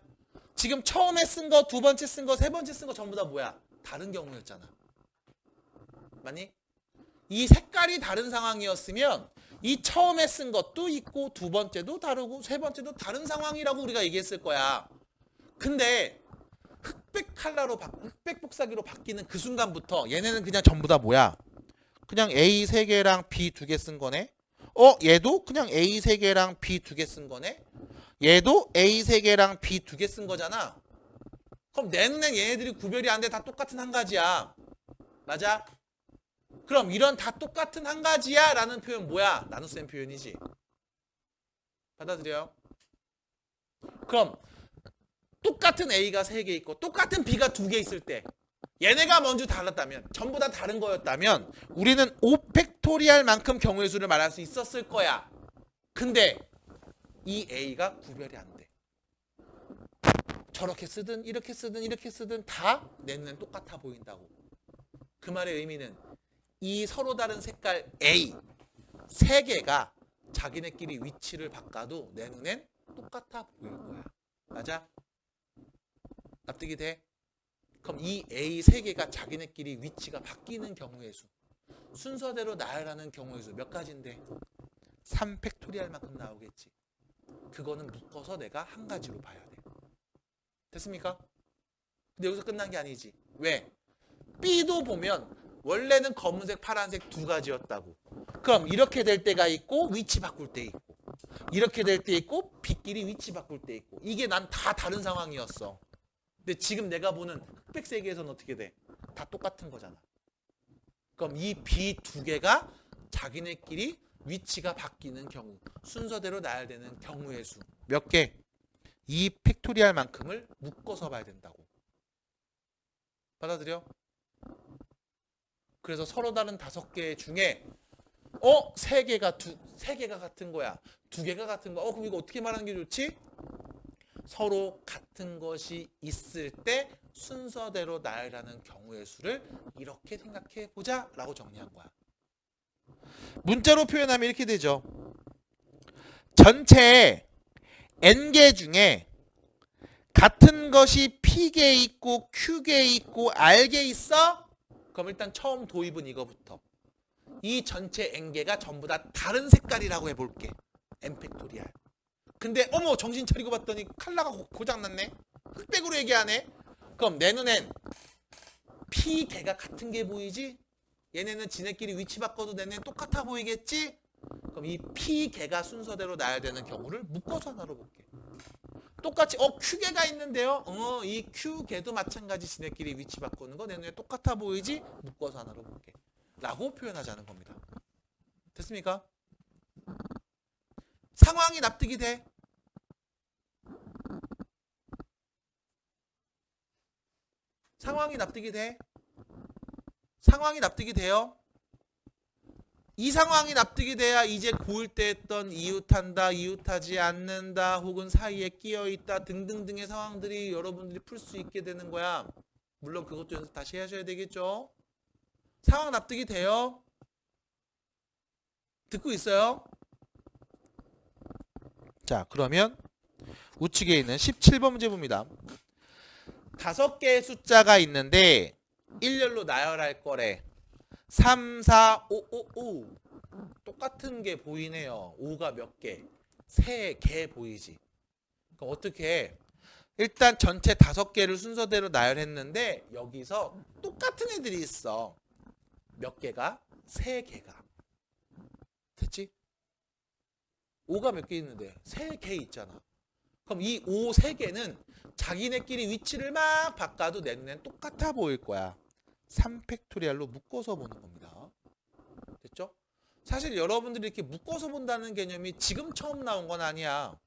지금 처음에 쓴 거, 두 번째 쓴 거, 세 번째 쓴 거 전부 다 뭐야? 다른 경우였잖아. 맞니? 이 색깔이 다른 상황이었으면 이 처음에 쓴 것도 있고 두 번째도 다르고 세 번째도 다른 상황이라고 우리가 얘기했을 거야. 근데 흑백 컬러로 흑백 복사기로 바뀌는 그 순간부터 얘네는 그냥 전부 다 뭐야? 그냥 A 3개랑 B 2개 쓴 거네. 얘도 그냥 A 3개랑 B 2개 쓴 거네. 얘도 A 3개랑 B 2개 쓴 거잖아. 그럼 내 눈엔 얘네들이 구별이 안 돼. 다 똑같은 한 가지야. 맞아? 그럼 이런 다 똑같은 한 가지야 라는 표현 뭐야? 나눗셈 표현이지. 받아들여요? 그럼 똑같은 A가 3개 있고 똑같은 B가 2개 있을 때 얘네가 먼저 달랐다면 전부 다 다른 거였다면 우리는 5팩토리알만큼 경우의 수를 말할 수 있었을 거야. 근데 이 A가 구별이 안 돼. 저렇게 쓰든 이렇게 쓰든 이렇게 쓰든 다 내 눈엔 똑같아 보인다고. 그 말의 의미는 이 서로 다른 색깔 A 3개가 자기네끼리 위치를 바꿔도 내 눈엔 똑같아 보일 거야. 맞아? 납득이 돼? 그럼 이 A 3개가 자기네끼리 위치가 바뀌는 경우의 수, 순서대로 나열하는 경우의 수 몇 가지인데 3팩토리알만큼 나오겠지. 그거는 묶어서 내가 한 가지로 봐야 돼. 됐습니까? 근데 여기서 끝난 게 아니지. 왜? B도 보면 원래는 검은색, 파란색 두 가지였다고. 그럼 이렇게 될 때가 있고 위치 바꿀 때 있고 이렇게 될 때 있고 B끼리 위치 바꿀 때 있고 이게 난 다 다른 상황이었어. 근데 지금 내가 보는 흑백 세계에서는 어떻게 돼? 다 똑같은 거잖아. 그럼 이 B 2개가 자기네끼리 위치가 바뀌는 경우, 순서대로 나열되는 경우의 수 몇 개? 2팩토리알만큼을 묶어서 봐야 된다고. 받아들여? 그래서 서로 다른 5개 중에 3개가 같은 거야. 2개가 같은 거야. 그럼 이거 어떻게 말하는 게 좋지? 서로 같은 것이 있을 때 순서대로 나열하는 경우의 수를 이렇게 생각해 보자 라고 정리한 거야. 문자로 표현하면 이렇게 되죠. 전체 N개 중에 같은 것이 P개 있고 Q개 있고 R개 있어? 그럼 일단 처음 도입은 이거부터. 이 전체 N개가 전부 다 다른 색깔이라고 해볼게. N팩토리알. 근데 정신 차리고 봤더니 컬러가 고장났네. 흑백으로 얘기하네. 그럼 내 눈엔 P개가 같은 게 보이지? 얘네는 지네끼리 위치 바꿔도 내 눈엔 똑같아 보이겠지? 그럼 이 P개가 순서대로 나열되는 경우를 묶어서 하나로 볼게. 똑같이 Q개가 있는데요. 이 Q개도 마찬가지 지네끼리 위치 바꾸는 거 내 눈에 똑같아 보이지? 묶어서 하나로 볼게. 라고 표현하자는 겁니다. 됐습니까? 상황이 납득이 돼? 상황이 납득이 돼? 상황이 납득이 돼요? 이 상황이 납득이 돼야 이제 고1 때 했던 이웃한다, 이웃하지 않는다, 혹은 사이에 끼어있다 등등등의 상황들이 여러분들이 풀 수 있게 되는 거야. 물론 그것도 연습 다시 하셔야 되겠죠? 상황 납득이 돼요? 듣고 있어요? 자, 그러면 우측에 있는 17번 문제 봅니다. 5개의 숫자가 있는데 일렬로 나열할 거래. 3, 4, 5, 5, 5. 똑같은 게 보이네요. 5가 몇 개? 3개 보이지? 그럼 어떻게 해? 일단 전체 5개를 순서대로 나열했는데 여기서 똑같은 애들이 있어. 몇 개가? 3개가. 됐지? 5가 몇 개 있는데 3개 있잖아. 그럼 이 5, 3개는 자기네끼리 위치를 막 바꿔도 내 눈엔 똑같아 보일 거야. 3팩토리알로 묶어서 보는 겁니다. 됐죠? 사실 여러분들이 이렇게 묶어서 본다는 개념이 지금 처음 나온 건 아니야.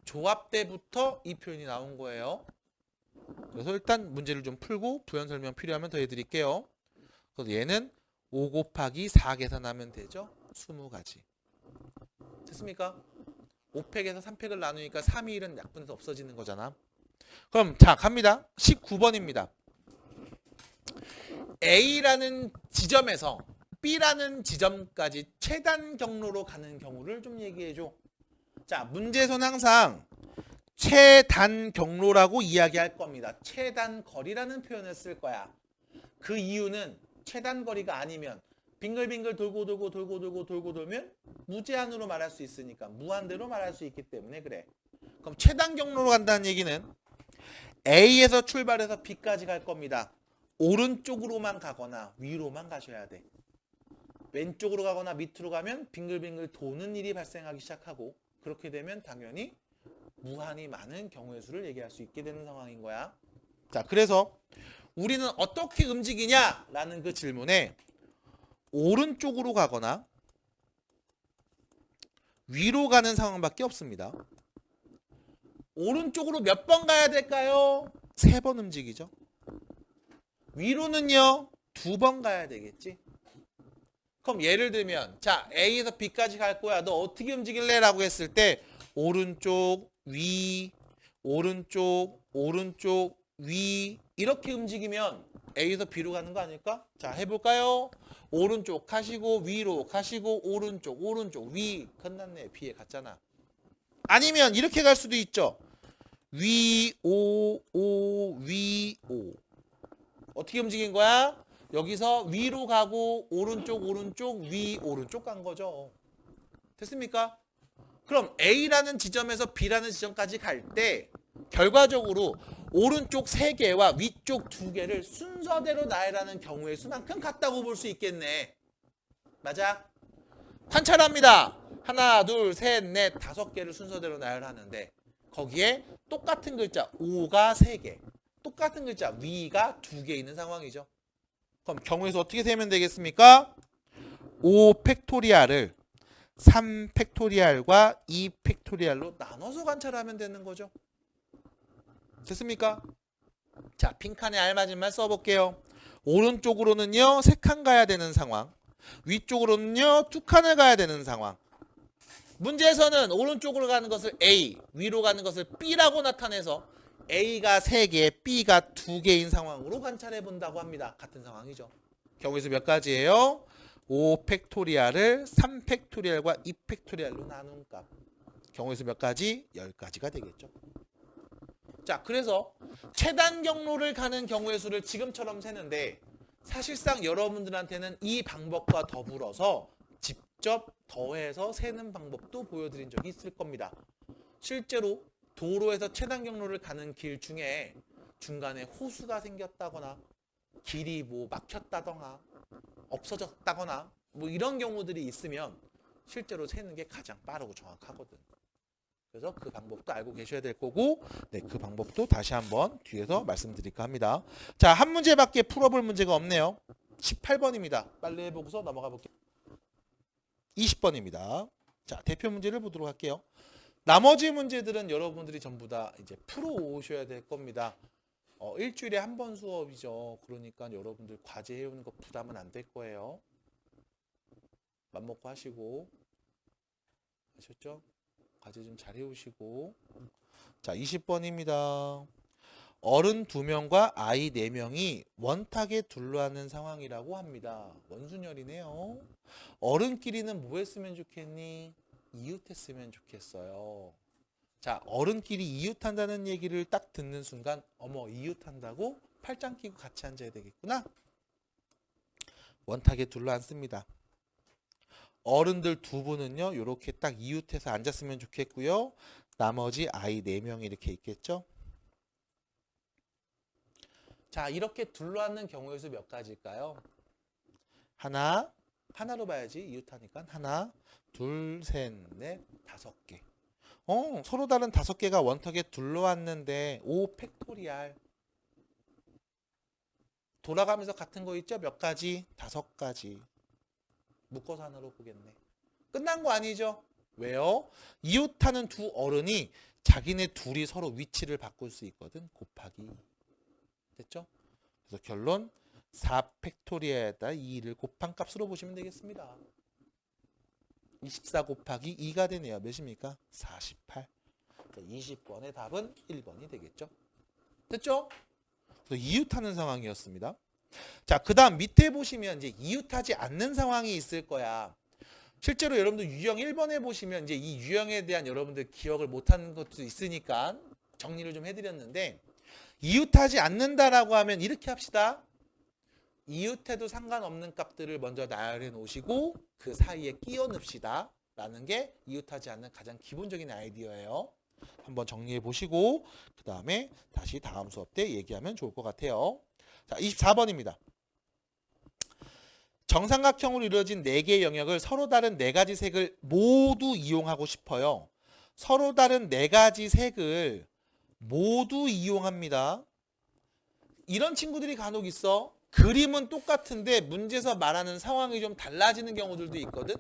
조합 때부터 이 표현이 나온 거예요. 그래서 일단 문제를 좀 풀고 부연 설명 필요하면 더 해드릴게요. 그래서 얘는 5 곱하기 4 계산하면 되죠? 20가지. 됐습니까? 5팩에서 3팩을 나누니까 3이 1은 약분해서 없어지는 거잖아. 그럼 자 갑니다. 19번입니다. A라는 지점에서 B라는 지점까지 최단 경로로 가는 경우를 좀 얘기해줘. 자, 문제에서는 항상 최단 경로라고 이야기할 겁니다. 최단 거리라는 표현을 쓸 거야. 그 이유는 최단 거리가 아니면 빙글빙글 돌고 돌면 무제한으로 말할 수 있으니까 무한대로 말할 수 있기 때문에 그래. 그럼 최단 경로로 간다는 얘기는 A에서 출발해서 B까지 갈 겁니다. 오른쪽으로만 가거나 위로만 가셔야 돼. 왼쪽으로 가거나 밑으로 가면 빙글빙글 도는 일이 발생하기 시작하고 그렇게 되면 당연히 무한히 많은 경우의 수를 얘기할 수 있게 되는 상황인 거야. 자, 그래서 우리는 어떻게 움직이냐라는 그 질문에 오른쪽으로 가거나 위로 가는 상황밖에 없습니다. 오른쪽으로 몇 번 가야 될까요? 3번 움직이죠. 위로는요 2번 가야 되겠지. 그럼 예를 들면 자 A에서 B까지 갈 거야. 너 어떻게 움직일래? 라고 했을 때 오른쪽 위 오른쪽 위 이렇게 움직이면 A에서 B로 가는 거 아닐까? 자 해볼까요? 오른쪽 가시고 위로 가시고 오른쪽 위 끝났네. B에 갔잖아. 아니면 이렇게 갈 수도 있죠. 위 오 위 오 어떻게 움직인 거야? 여기서 위로 가고 오른쪽 위 오른쪽 간 거죠. 됐습니까? 그럼 A라는 지점에서 B라는 지점까지 갈 때 결과적으로 오른쪽 3개와 위쪽 2개를 순서대로 나열하는 경우의 수만큼 같다고 볼 수 있겠네. 맞아? 탄찰합니다. 하나, 둘, 셋, 넷, 5개를 순서대로 나열하는데 거기에 똑같은 글자 O가 3개, 똑같은 글자 위가 2개 있는 상황이죠. 그럼 경우의 수 어떻게 세면 되겠습니까? 5 팩토리얼을 3 팩토리얼과 2 팩토리얼로 나눠서 관찰하면 되는 거죠. 됐습니까? 자, 빈칸에 알맞은 말 써볼게요. 오른쪽으로는요 3칸 가야 되는 상황, 위쪽으로는요 2칸을 가야 되는 상황. 문제에서는 오른쪽으로 가는 것을 A, 위로 가는 것을 B라고 나타내서 A가 3개, B가 2개인 상황으로 관찰해 본다고 합니다. 같은 상황이죠. 경우의 수 몇 가지예요? 5 팩토리얼을 3 팩토리얼과 2 팩토리얼로 나눈 값. 경우의 수 몇 가지? 10가지가 되겠죠. 자, 그래서 최단 경로를 가는 경우의 수를 지금처럼 세는데 사실상 여러분들한테는 이 방법과 더불어서 직접 더해서 세는 방법도 보여드린 적이 있을 겁니다. 실제로 도로에서 최단 경로를 가는 길 중에 중간에 호수가 생겼다거나 길이 뭐 막혔다거나 없어졌다거나 뭐 이런 경우들이 있으면 실제로 세는 게 가장 빠르고 정확하거든. 그래서 그 방법도 알고 계셔야 될 거고, 네, 그 방법도 다시 한번 뒤에서 말씀드릴까 합니다. 자, 한 문제밖에 풀어볼 문제가 없네요. 18번입니다. 빨리 해보고서 넘어가 볼게요. 20번입니다. 자, 대표 문제를 보도록 할게요. 나머지 문제들은 여러분들이 전부 다 이제 풀어 오셔야 될 겁니다. 일주일에 한 번 수업이죠. 그러니까 여러분들 과제 해오는 거 부담은 안 될 거예요. 맘먹고 하시고. 아셨죠? 과제 좀 잘 해오시고. 자, 20번입니다. 어른 2명과 아이 4명이 원탁에 둘러앉는 상황이라고 합니다. 원순열이네요. 어른끼리는 뭐 했으면 좋겠니? 이웃했으면 좋겠어요. 자, 어른끼리 이웃한다는 얘기를 딱 듣는 순간 어머, 이웃한다고? 팔짱 끼고 같이 앉아야 되겠구나. 원탁에 둘러앉습니다. 어른들 2분은요 이렇게 딱 이웃해서 앉았으면 좋겠고요. 나머지 아이 4명이 이렇게 있겠죠. 자, 이렇게 둘러앉는 경우의 수 몇 가지일까요? 하나로 봐야지. 이웃하니까 하나, 둘, 셋, 넷, 5개. 서로 다른 5개가 원탁에 둘러앉는데 5 팩토리얼. 돌아가면서 같은 거 있죠? 몇 가지? 5가지. 묶어서 하나로 보겠네. 끝난 거 아니죠? 왜요? 이웃하는 2 어른이 자기네 둘이 서로 위치를 바꿀 수 있거든. 곱하기. 됐죠? 그래서 결론 4 팩토리얼에다 2를 곱한 값으로 보시면 되겠습니다. 24 곱하기 2가 되네요. 몇입니까? 48. 20번의 답은 1번이 되겠죠. 됐죠? 그래서 이웃하는 상황이었습니다. 자, 그 다음 밑에 보시면 이제 이웃하지 않는 상황이 있을 거야. 실제로 여러분들 유형 1번에 보시면 이제 이 유형에 대한 여러분들 기억을 못하는 것도 있으니까 정리를 좀 해드렸는데, 이웃하지 않는다라고 하면 이렇게 합시다. 이웃해도 상관없는 값들을 먼저 나열해 놓으시고 그 사이에 끼워 넣읍시다 라는 게 이웃하지 않는 가장 기본적인 아이디어예요. 한번 정리해 보시고 그 다음에 다시 다음 수업 때 얘기하면 좋을 것 같아요. 자, 24번입니다. 정삼각형으로 이루어진 4개의 영역을 서로 다른 4가지 색을 모두 이용하고 싶어요. 서로 다른 4가지 색을 모두 이용합니다. 이런 친구들이 간혹 있어. 그림은 똑같은데 문제에서 말하는 상황이 좀 달라지는 경우들도 있거든.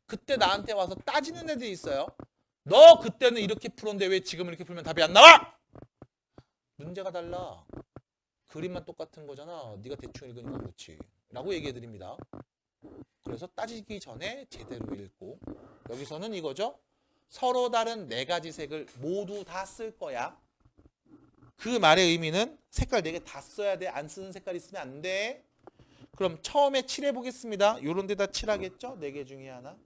그때 나한테 와서 따지는 애들이 있어요. 너 그때는 이렇게 풀었는데 왜 지금 이렇게 풀면 답이 안 나와? 문제가 달라. 그림만 똑같은 거잖아. 네가 대충 읽으니까 그렇지. 라고 얘기해 드립니다. 그래서 따지기 전에 제대로 읽고, 여기서는 이거죠. 서로 다른 4가지 색을 모두 다 쓸 거야. 그 말의 의미는 색깔 4개 다 써야 돼. 안 쓰는 색깔 있으면 안 돼. 그럼 처음에 칠해 보겠습니다. 요런 데다 칠하겠죠? 4개 중에 하나.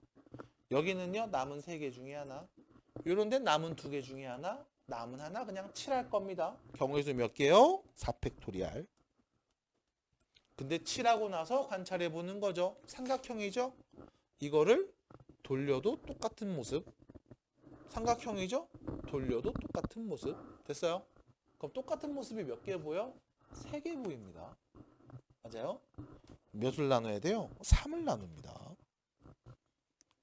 여기는요, 남은 3개 중에 하나. 요런 데 남은 2개 중에 하나. 남은 하나 그냥 칠할 겁니다. 경우의 수 몇 개요? 4팩토리알. 근데 칠하고 나서 관찰해 보는 거죠. 삼각형이죠? 이거를 돌려도 똑같은 모습. 삼각형이죠? 돌려도 똑같은 모습. 됐어요? 그럼 똑같은 모습이 몇 개 보여? 3개 보입니다. 맞아요? 몇을 나눠야 돼요? 3을 나눕니다.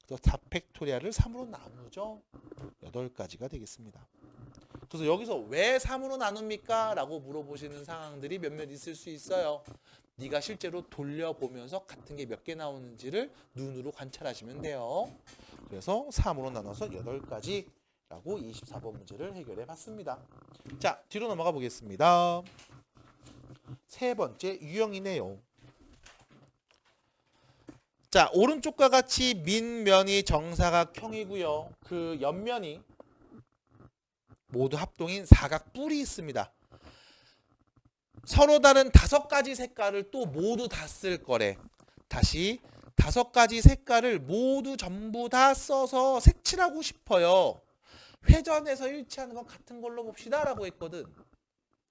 그래서 4팩토리알을 3으로 나누죠? 8가지가 되겠습니다. 그래서 여기서 왜 3으로 나눕니까? 라고 물어보시는 상황들이 몇몇 있을 수 있어요. 네가 실제로 돌려보면서 같은 게 몇 개 나오는지를 눈으로 관찰하시면 돼요. 그래서 3으로 나눠서 8가지 라고 24번 문제를 해결해 봤습니다. 자, 뒤로 넘어가 보겠습니다. 세 번째 유형이네요. 자, 오른쪽과 같이 밑면이 정사각형이고요. 그 옆면이 모두 합동인 사각뿔이 있습니다. 서로 다른 5가지 색깔을 또 모두 다 쓸 거래. 다시 5가지 색깔을 모두 전부 다 써서 색칠하고 싶어요. 회전해서 일치하는 건 같은 걸로 봅시다 라고 했거든.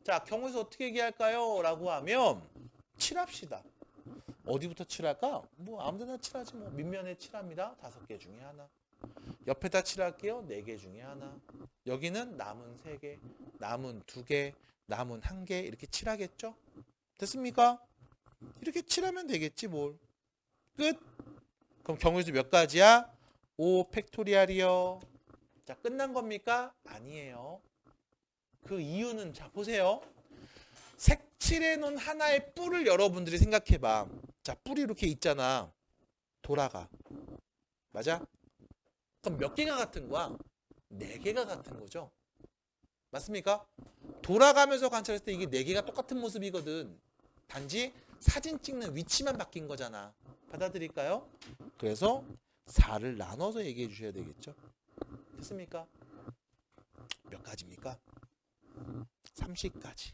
자, 경우에서 어떻게 얘기할까요? 라고 하면 칠합시다. 어디부터 칠할까? 뭐 아무데나 칠하지 뭐. 밑면에 칠합니다. 5개 중에 하나. 옆에다 칠할게요. 4개 중에 하나. 여기는 남은 3개, 남은 2개, 남은 1개 이렇게 칠하겠죠? 됐습니까? 이렇게 칠하면 되겠지 뭘. 끝. 그럼 경우의 수 몇 가지야? 5팩토리알이요. 자, 끝난 겁니까? 아니에요. 그 이유는 자 보세요. 색칠해 놓은 하나의 뿔을 여러분들이 생각해 봐. 자, 뿔이 이렇게 있잖아. 돌아가. 맞아? 그럼 몇 개가 같은 거야? 4개가 같은 거죠. 맞습니까? 돌아가면서 관찰했을 때 이게 4개가 똑같은 모습이거든. 단지 사진 찍는 위치만 바뀐 거잖아. 받아들일까요? 그래서 4를 나눠서 얘기해 주셔야 되겠죠. 됐습니까? 몇 가지입니까? 30가지.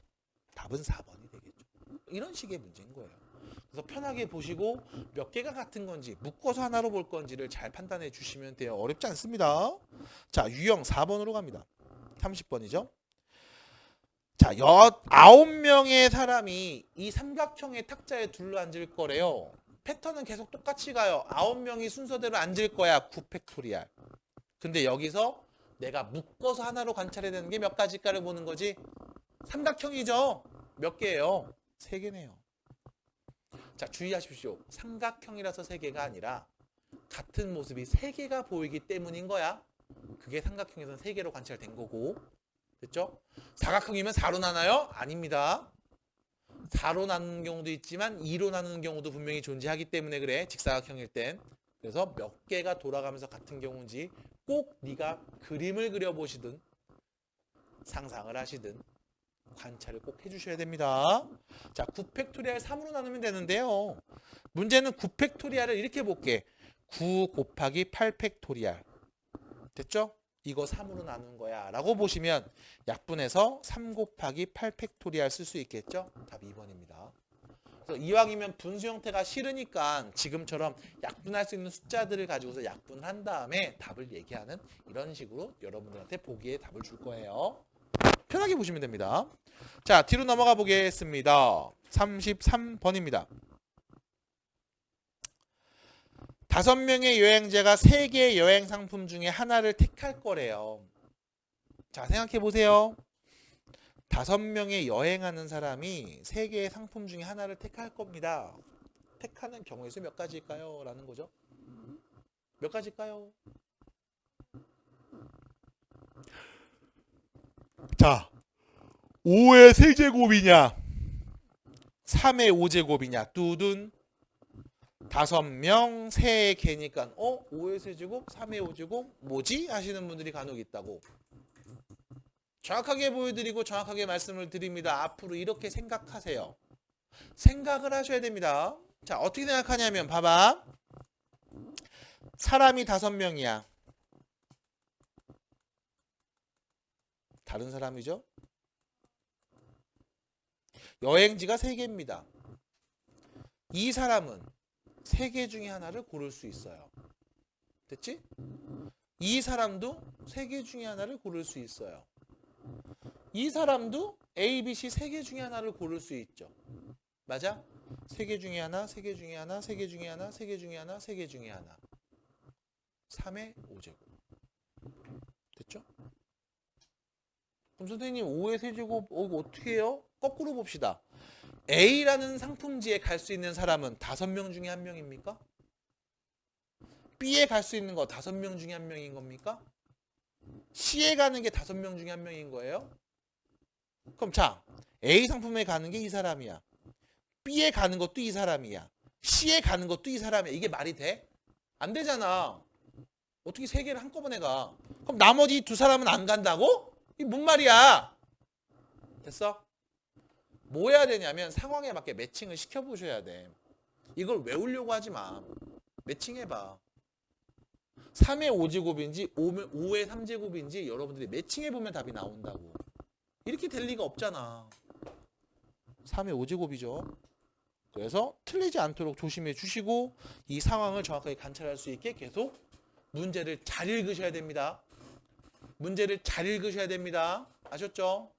답은 4번이 되겠죠. 이런 식의 문제인 거예요. 그래서 편하게 보시고 몇 개가 같은 건지 묶어서 하나로 볼 건지를 잘 판단해 주시면 돼요. 어렵지 않습니다. 자, 유형 4번으로 갑니다. 30번이죠. 자, 9명의 사람이 이 삼각형의 탁자에 둘러앉을 거래요. 패턴은 계속 똑같이 가요. 9명이 순서대로 앉을 거야. 9팩토리알. 근데 여기서 내가 묶어서 하나로 관찰해야 되는 게 몇 가지일까를 보는 거지. 삼각형이죠. 몇 개예요? 3개네요. 자, 주의하십시오. 삼각형이라서 3개가 아니라 같은 모습이 3개가 보이기 때문인 거야. 그게 삼각형에서는 3개로 관찰된 거고. 됐죠? 사각형이면 4로 나눠요? 아닙니다. 4로 나누는 경우도 있지만 2로 나누는 경우도 분명히 존재하기 때문에 그래. 직사각형일 땐. 그래서 몇 개가 돌아가면서 같은 경우인지 꼭 네가 그림을 그려보시든 상상을 하시든 관찰을 꼭 해주셔야 됩니다. 자, 9팩토리알 3으로 나누면 되는데요. 문제는 9팩토리알을 이렇게 볼게. 9 곱하기 8팩토리알. 됐죠? 이거 3으로 나눈 거야 라고 보시면 약분해서 3 곱하기 8팩토리알 쓸 수 있겠죠? 답 2번입니다. 그래서 이왕이면 분수 형태가 싫으니까 지금처럼 약분할 수 있는 숫자들을 가지고서 약분을 한 다음에 답을 얘기하는 이런 식으로 여러분들한테 보기에 답을 줄 거예요. 편하게 보시면 됩니다. 자, 뒤로 넘어가 보겠습니다. 33번입니다. 5명의 여행자가 3개의 여행 상품 중에 하나를 택할 거래요. 자, 생각해 보세요. 5명의 여행하는 사람이 3개의 상품 중에 하나를 택할 겁니다. 택하는 경우의 수 몇 가지일까요? 라는 거죠. 몇 가지일까요? 자, 5의 세제곱이냐 3의 5제곱이냐 뚜둔 5명 3의 개니까 5의 세제곱 3의 5제곱 뭐지? 하시는 분들이 간혹 있다고. 정확하게 보여드리고 정확하게 말씀을 드립니다. 앞으로 이렇게 생각하세요. 생각을 하셔야 됩니다. 자, 어떻게 생각하냐면 봐봐. 사람이 5명이야. 다른 사람이죠. 여행지가 3개입니다. 이 사람은 3개 중에 하나를 고를 수 있어요. 됐지? 이 사람도 3개 중에 하나를 고를 수 있어요. 이 사람도 A, B, C 3개 중에 하나를 고를 수 있죠. 맞아? 3개 중에 하나, 3개 중에 하나, 3개 중에 하나, 3개 중에 하나, 3개 중에 하나. 3의 5제곱. 됐죠? 그럼 선생님 5의 세제곱 이거 어떻게 해요? 거꾸로 봅시다. A라는 상품지에 갈 수 있는 사람은 5명 중에 1명입니까? B에 갈 수 있는 거 5명 중에 1명인 겁니까? C에 가는 게 5명 중에 1명인 거예요? 그럼 자, A 상품에 가는 게 이 사람이야. B에 가는 것도 이 사람이야. C에 가는 것도 이 사람이야. 이게 말이 돼? 안 되잖아. 어떻게 3개를 한꺼번에 가? 그럼 나머지 2사람은 안 간다고? 이게 뭔 말이야? 됐어? 뭐 해야 되냐면 상황에 맞게 매칭을 시켜보셔야 돼. 이걸 외우려고 하지 마. 매칭해봐. 3의 5제곱인지 5의 3제곱인지 여러분들이 매칭해보면 답이 나온다고. 이렇게 될 리가 없잖아. 3의 5제곱이죠. 그래서 틀리지 않도록 조심해 주시고 이 상황을 정확하게 관찰할 수 있게 계속 문제를 잘 읽으셔야 됩니다. 문제를 잘 읽으셔야 됩니다. 아셨죠?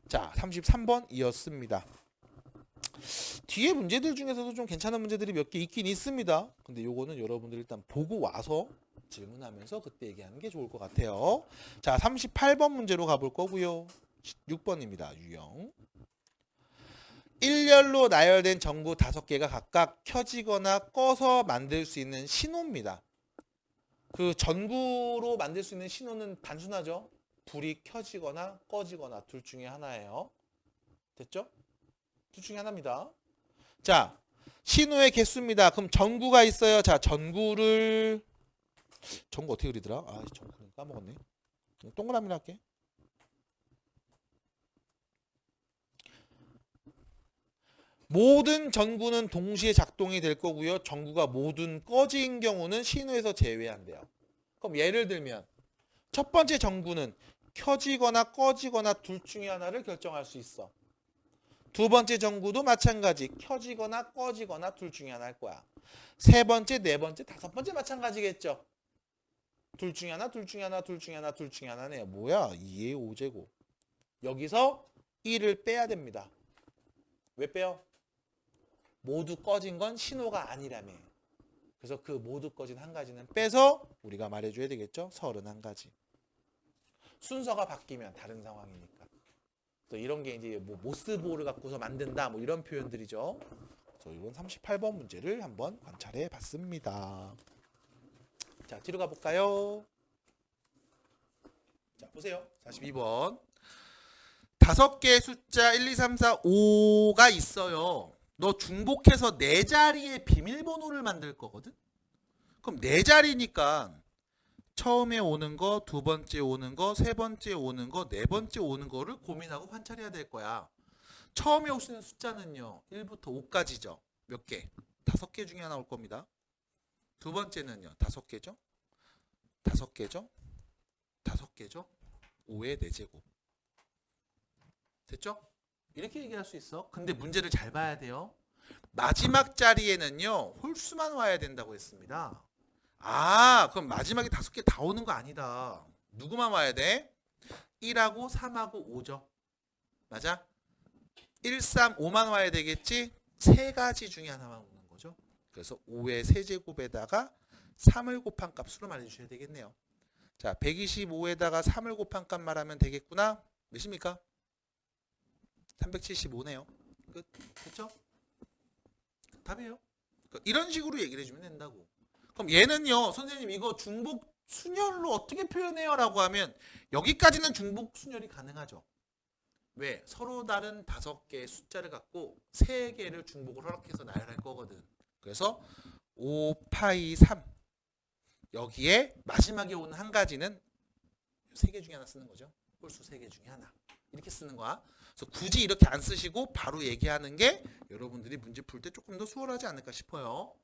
자, 33번이었습니다. 뒤에 문제들 중에서도 좀 괜찮은 문제들이 몇 개 있긴 있습니다. 근데 요거는 여러분들 일단 보고 와서 질문하면서 그때 얘기하는 게 좋을 것 같아요. 자, 38번 문제로 가볼 거고요. 6번입니다. 유형. 일렬로 나열된 전구 5개가 각각 켜지거나 꺼서 만들 수 있는 신호입니다. 그 전구로 만들 수 있는 신호는 단순하죠. 불이 켜지거나 꺼지거나 둘 중에 하나예요. 됐죠? 둘 중에 하나입니다. 자, 신호의 개수입니다. 그럼 전구가 있어요. 자, 전구 어떻게 그리더라? 아, 전구 까먹었네. 동그라미로 할게. 모든 전구는 동시에 작동이 될 거고요. 전구가 모든 꺼진 경우는 신호에서 제외한대요. 그럼 예를 들면 첫 번째 전구는 켜지거나 꺼지거나 둘 중에 하나를 결정할 수 있어. 두 번째 전구도 마찬가지. 켜지거나 꺼지거나 둘 중에 하나 할 거야. 세 번째, 네 번째, 다섯 번째 마찬가지겠죠. 둘 중에 하나, 둘 중에 하나, 둘 중에 하나, 둘 중에 하나네요. 뭐야? 2의 5제곱. 여기서 1을 빼야 됩니다. 왜 빼요? 모두 꺼진 건 신호가 아니라며. 그래서 그 모두 꺼진 한 가지는 빼서 우리가 말해줘야 되겠죠. 31가지. 순서가 바뀌면 다른 상황이니까. 또 이런 게 이제 뭐 모스보를 갖고서 만든다 뭐 이런 표현들이죠. 그래서 이번 38번 문제를 한번 관찰해 봤습니다. 자, 뒤로 가볼까요? 자, 보세요. 42번. 5개의 숫자 1, 2, 3, 4, 5가 있어요. 너 중복해서 4자리의 비밀번호를 만들 거거든? 그럼 4자리니까 처음에 오는 거, 두 번째 오는 거, 세 번째 오는 거, 네 번째 오는 거를 고민하고 관찰해야 될 거야. 처음에 올 수 있는 숫자는요. 1부터 5까지죠. 몇 개? 5개 중에 하나 올 겁니다. 두 번째는요. 5개죠. 5개죠. 5개죠. 5의 4제곱. 됐죠? 이렇게 얘기할 수 있어. 근데 문제를 잘 봐야 돼요. 마지막 자리에는요 홀수만 와야 된다고 했습니다. 그럼 마지막에 5개 다 오는 거 아니다. 누구만 와야 돼? 1하고 3하고 5죠. 맞아? 1, 3, 5만 와야 되겠지? 세 가지 중에 하나만 오는 거죠. 그래서 5의 세제곱에다가 3을 곱한 값으로 말해주셔야 되겠네요. 자, 125에다가 3을 곱한 값 말하면 되겠구나. 몇입니까? 375네요. 끝. 됐죠? 답이에요. 이런 식으로 얘기를 해주면 된다고. 그럼 얘는요, 선생님 이거 중복 순열로 어떻게 표현해요? 라고 하면 여기까지는 중복 순열이 가능하죠. 왜? 서로 다른 5개의 숫자를 갖고 3개를 중복을 허락해서 나열할 거거든. 그래서 5, 파이, 3 여기에 마지막에 오는 한 가지는 3개 중에 하나 쓰는 거죠. 홀수 3개 중에 하나. 이렇게 쓰는 거야. 그래서 굳이 이렇게 안 쓰시고 바로 얘기하는 게 여러분들이 문제 풀 때 조금 더 수월하지 않을까 싶어요.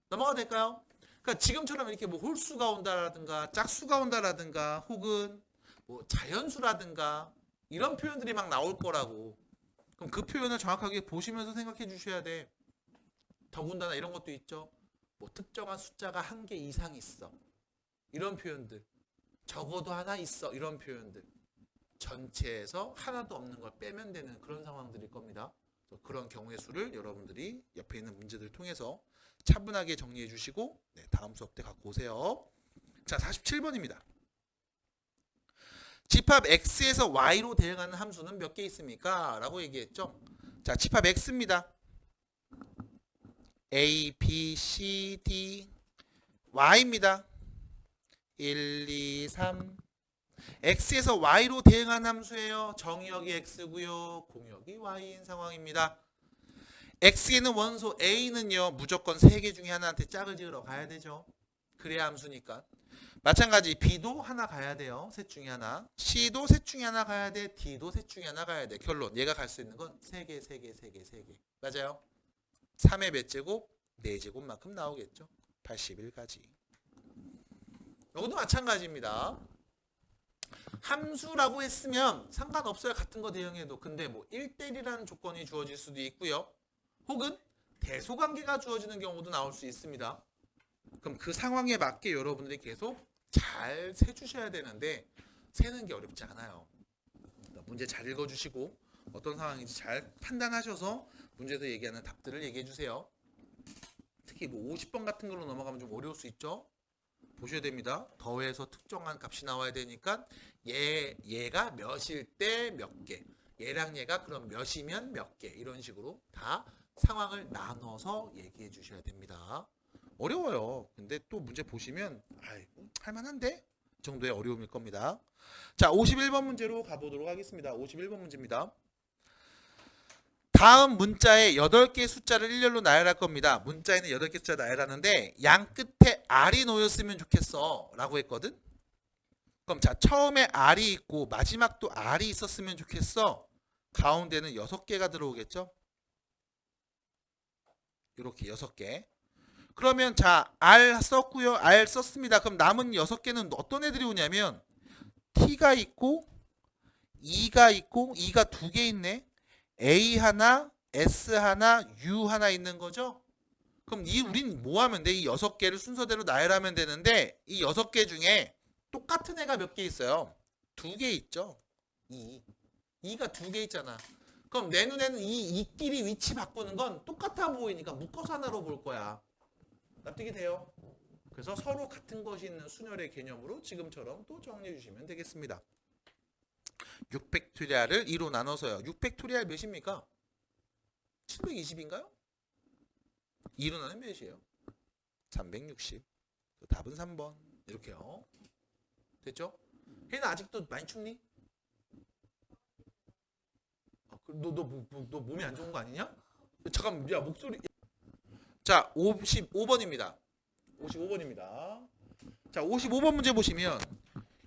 넘어가도 될까요? 그러니까 지금처럼 이렇게 뭐 홀수가 온다라든가 짝수가 온다라든가 혹은 뭐 자연수라든가 이런 표현들이 막 나올 거라고. 그럼 그 표현을 정확하게 보시면서 생각해 주셔야 돼. 더군다나 이런 것도 있죠. 뭐 특정한 숫자가 1개 이상 있어. 이런 표현들. 적어도 하나 있어. 이런 표현들. 전체에서 하나도 없는 걸 빼면 되는 그런 상황들일 겁니다. 그런 경우의 수를 여러분들이 옆에 있는 문제들을 통해서 차분하게 정리해 주시고 다음 수업 때 갖고 오세요. 자, 47번입니다. 집합 x에서 y로 대응하는 함수는 몇 개 있습니까? 라고 얘기했죠. 자, 집합 x입니다. a, b, c, d, y입니다. 1, 2, 3 x에서 y로 대응한 함수예요. 정의역이 x고요. 공역이 y인 상황입니다. x에는 원소 a는요. 무조건 3개 중에 하나한테 짝을 지으러 가야 되죠. 그래야 함수니까. 마찬가지 b도 하나 가야 돼요. 셋 중에 하나. c도 셋 중에 하나 가야 돼. d도 셋 중에 하나 가야 돼. 결론. 얘가 갈 수 있는 건 3개, 3개, 3개, 3개. 맞아요? 3의 몇 제곱? 4제곱만큼 나오겠죠. 81가지. 이것도 마찬가지입니다. 함수라고 했으면 상관없어요. 같은 거 대응해도. 근데 뭐 1대1이라는 조건이 주어질 수도 있고요. 혹은 대소관계가 주어지는 경우도 나올 수 있습니다. 그럼 그 상황에 맞게 여러분들이 계속 잘 세주셔야 되는데 세는 게 어렵지 않아요. 문제 잘 읽어주시고 어떤 상황인지 잘 판단하셔서 문제에서 얘기하는 답들을 얘기해 주세요. 특히 뭐 50번 같은 걸로 넘어가면 좀 어려울 수 있죠. 보셔야 됩니다. 더해서 특정한 값이 나와야 되니까 얘가 몇일 때 몇 개, 얘랑 얘가 그럼 몇이면 몇 개, 이런 식으로 다 상황을 나눠서 얘기해 주셔야 됩니다. 어려워요. 근데 또 문제 보시면 할만한데? 정도의 어려움일 겁니다. 자, 51번 문제로 가보도록 하겠습니다. 51번 문제입니다. 다음 문자에 8개의 숫자를 일렬로 나열할 겁니다. 문자에는 8개 숫자 나열하는데 양 끝에 R이 놓였으면 좋겠어 라고 했거든. 그럼 자, 처음에 R이 있고 마지막도 R이 있었으면 좋겠어. 가운데는 6개가 들어오겠죠. 이렇게 6개. 그러면 자, R 썼고요. R 썼습니다. 그럼 남은 6개는 어떤 애들이 오냐면 T가 있고 E가 있고 E가 2개 있네. A 하나, S 하나, U 하나 있는 거죠? 그럼 우린 뭐 하면 돼? 이 6개를 순서대로 나열하면 되는데 이 6개 중에 똑같은 애가 몇 개 있어요? 2개 있죠? 2가 2개 있잖아. 그럼 내 눈에는 이끼리 위치 바꾸는 건 똑같아 보이니까 묶어서 하나로 볼 거야. 납득이 돼요? 그래서 서로 같은 것이 있는 순열의 개념으로 지금처럼 또 정리해 주시면 되겠습니다. 6팩토리알을 2로 나눠서요. 6팩토리알 몇입니까? 720인가요? 2로 나누면 몇이에요? 360. 답은 3번. 이렇게요. 됐죠? 혜나 아직도 많이 춥니? 너 몸이 안 좋은 거 아니냐? 잠깐, 야, 목소리. 자, 55번입니다. 55번입니다. 자, 55번 문제 보시면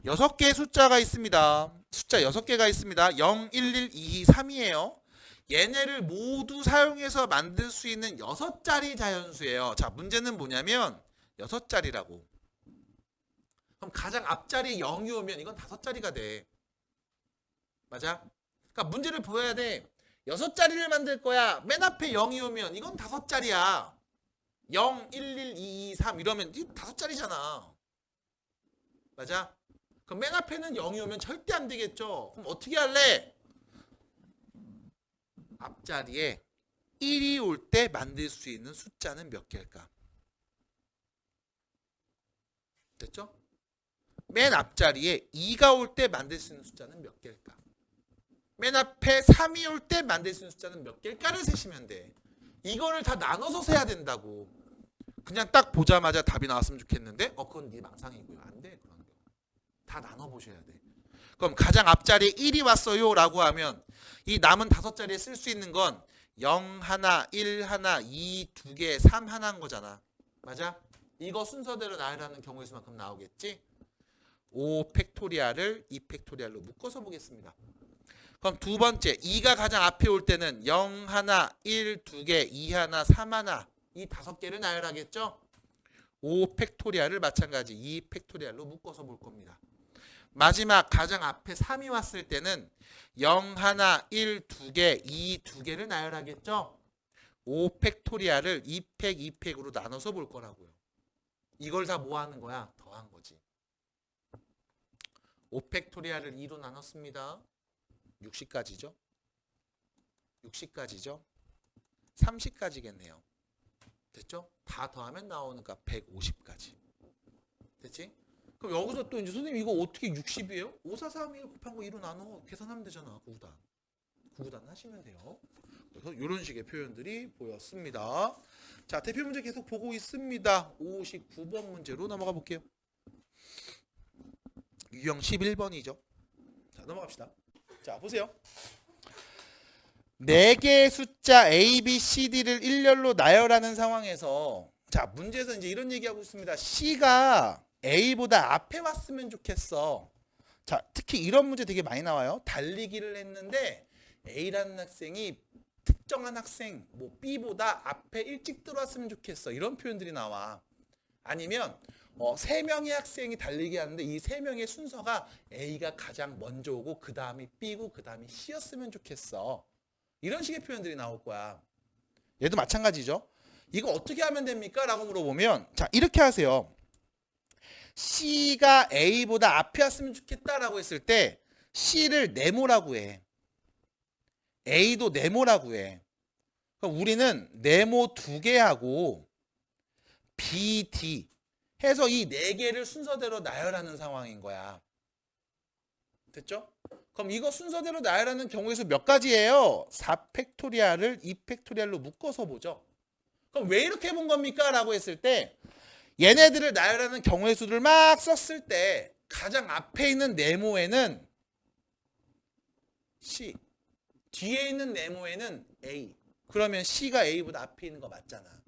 6개의 숫자가 있습니다. 숫자 6개가 있습니다. 0, 1, 1, 2, 3이에요. 얘네를 모두 사용해서 만들 수 있는 6자리 자연수예요. 자, 문제는 뭐냐면 6자리라고. 그럼 가장 앞자리에 0이 오면 이건 5자리가 돼. 맞아? 그러니까 문제를 보여야 돼. 6자리를 만들 거야. 맨 앞에 0이 오면 이건 5자리야. 0, 1, 1, 2, 2, 3 이러면 이 5자리잖아. 맞아? 그럼 맨 앞에는 0이 오면 절대 안 되겠죠. 그럼 어떻게 할래? 앞자리에 1이 올 때 만들 수 있는 숫자는 몇 개일까? 됐죠? 맨 앞자리에 2가 올 때 만들 수 있는 숫자는 몇 개일까? 맨 앞에 3이 올 때 만들 수 있는 숫자는 몇 개일까를 세시면 돼. 이거를 다 나눠서 세야 된다고. 그냥 딱 보자마자 답이 나왔으면 좋겠는데 그건 네 망상이고요. 안 돼. 그런 거. 다 나눠보셔야 돼. 그럼 가장 앞자리에 1이 왔어요 라고 하면 이 남은 5자리에 쓸 수 있는 건 0 하나, 1 하나, 2 두 개, 3 하나인 거잖아. 맞아? 이거 순서대로 나열하는 경우의 수만큼 나오겠지? 5 팩토리알을 2 팩토리알로 묶어서 보겠습니다. 그럼 두 번째 2가 가장 앞에 올 때는 0 하나, 1 두 개, 2 하나, 3 하나 이 5개를 나열하겠죠? 5 팩토리알을 마찬가지 2 팩토리알로 묶어서 볼 겁니다. 마지막 가장 앞에 3이 왔을 때는 0 하나, 1 두 개, 2 두 개를 나열하겠죠? 5 팩토리알을 2팩, 2팩으로 나눠서 볼 거라고요. 이걸 다 뭐 하는 거야? 더한 거지. 5 팩토리알을 2로 나눴습니다. 60까지죠? 60까지죠? 30까지겠네요. 됐죠? 다 더하면 나오니까 150까지. 됐지? 그럼 여기서 또 이제 선생님 이거 어떻게 60이에요? 5, 4, 3, 1 곱한 거 2로 나눠 계산하면 되잖아. 구구단. 구구단 하시면 돼요. 그래서 이런 식의 표현들이 보였습니다. 자, 대표 문제 계속 보고 있습니다. 59번 문제로 넘어가 볼게요. 유형 11번이죠. 자, 넘어갑시다. 자, 보세요. 4개의 숫자 A, B, C, D를 일렬로 나열하는 상황에서 자, 문제에서 이제 이런 얘기하고 있습니다. C가 A보다 앞에 왔으면 좋겠어. 자, 특히 이런 문제 되게 많이 나와요. 달리기를 했는데 A라는 학생이 특정한 학생 뭐 B보다 앞에 일찍 들어왔으면 좋겠어. 이런 표현들이 나와. 아니면 3명의 학생이 달리기 하는데 이 3명의 순서가 A가 가장 먼저 오고 그 다음이 B고 그 다음이 C였으면 좋겠어. 이런 식의 표현들이 나올 거야. 얘도 마찬가지죠. 이거 어떻게 하면 됩니까? 라고 물어보면 자, 이렇게 하세요. C가 A보다 앞에 왔으면 좋겠다라고 했을 때 C를 네모라고 해. A도 네모라고 해. 그럼 우리는 네모 2개 하고 B, D 해서 이 4개를 순서대로 나열하는 상황인 거야. 됐죠? 그럼 이거 순서대로 나열하는 경우의 수 몇 가지예요? 4 팩토리알을 2 팩토리알로 묶어서 보죠. 그럼 왜 이렇게 본 겁니까? 라고 했을 때 얘네들을 나열하는 경우의 수를 막 썼을 때 가장 앞에 있는 네모에는 C, 뒤에 있는 네모에는 A. 그러면 C가 A보다 앞에 있는 거 맞잖아.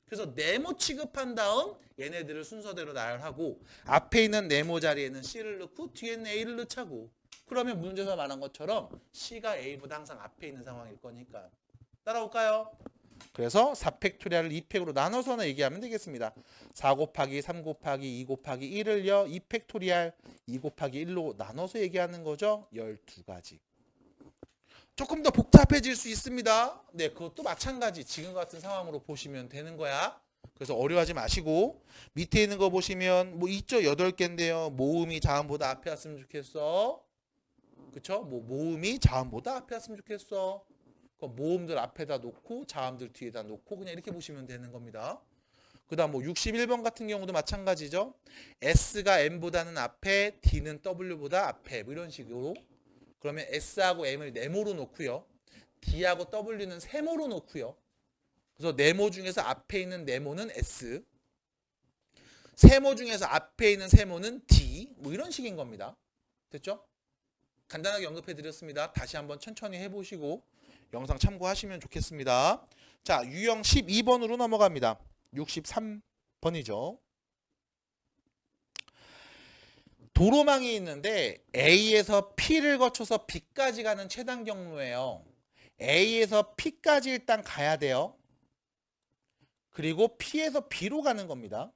그래서 네모 취급한 다음 얘네들을 순서대로 나열하고 앞에 있는 네모 자리에는 C를 넣고 뒤에는 A를 넣자고. 그러면 문제에서 말한 것처럼 C가 A보다 항상 앞에 있는 상황일 거니까. 따라올까요? 그래서 4팩토리알을 2팩으로 나눠서 얘기하면 되겠습니다. 4 곱하기 3 곱하기 2 곱하기 1을요. 2팩토리알 2 곱하기 1로 나눠서 얘기하는 거죠. 12가지. 조금 더 복잡해질 수 있습니다. 네, 그것도 마찬가지. 지금 같은 상황으로 보시면 되는 거야. 그래서 어려워하지 마시고 밑에 있는 거 보시면 뭐 있죠? 8개인데요. 모음이 자음보다 앞에 왔으면 좋겠어. 그쵸? 뭐 모음이 자음보다 앞에 왔으면 좋겠어. 모음들 앞에다 놓고 자음들 뒤에다 놓고 그냥 이렇게 보시면 되는 겁니다. 그 다음 뭐 61번 같은 경우도 마찬가지죠. S가 M보다는 앞에, D는 W보다 앞에 뭐 이런 식으로. 그러면 S하고 M을 네모로 놓고요. D하고 W는 세모로 놓고요. 그래서 네모 중에서 앞에 있는 네모는 S, 세모 중에서 앞에 있는 세모는 D 뭐 이런 식인 겁니다. 됐죠? 간단하게 언급해 드렸습니다. 다시 한번 천천히 해보시고 영상 참고하시면 좋겠습니다. 자, 유형 12번으로 넘어갑니다. 63번이죠. 도로망이 있는데 A에서 P를 거쳐서 B까지 가는 최단 경로예요. A에서 P까지 일단 가야 돼요. 그리고 P에서 B로 가는 겁니다.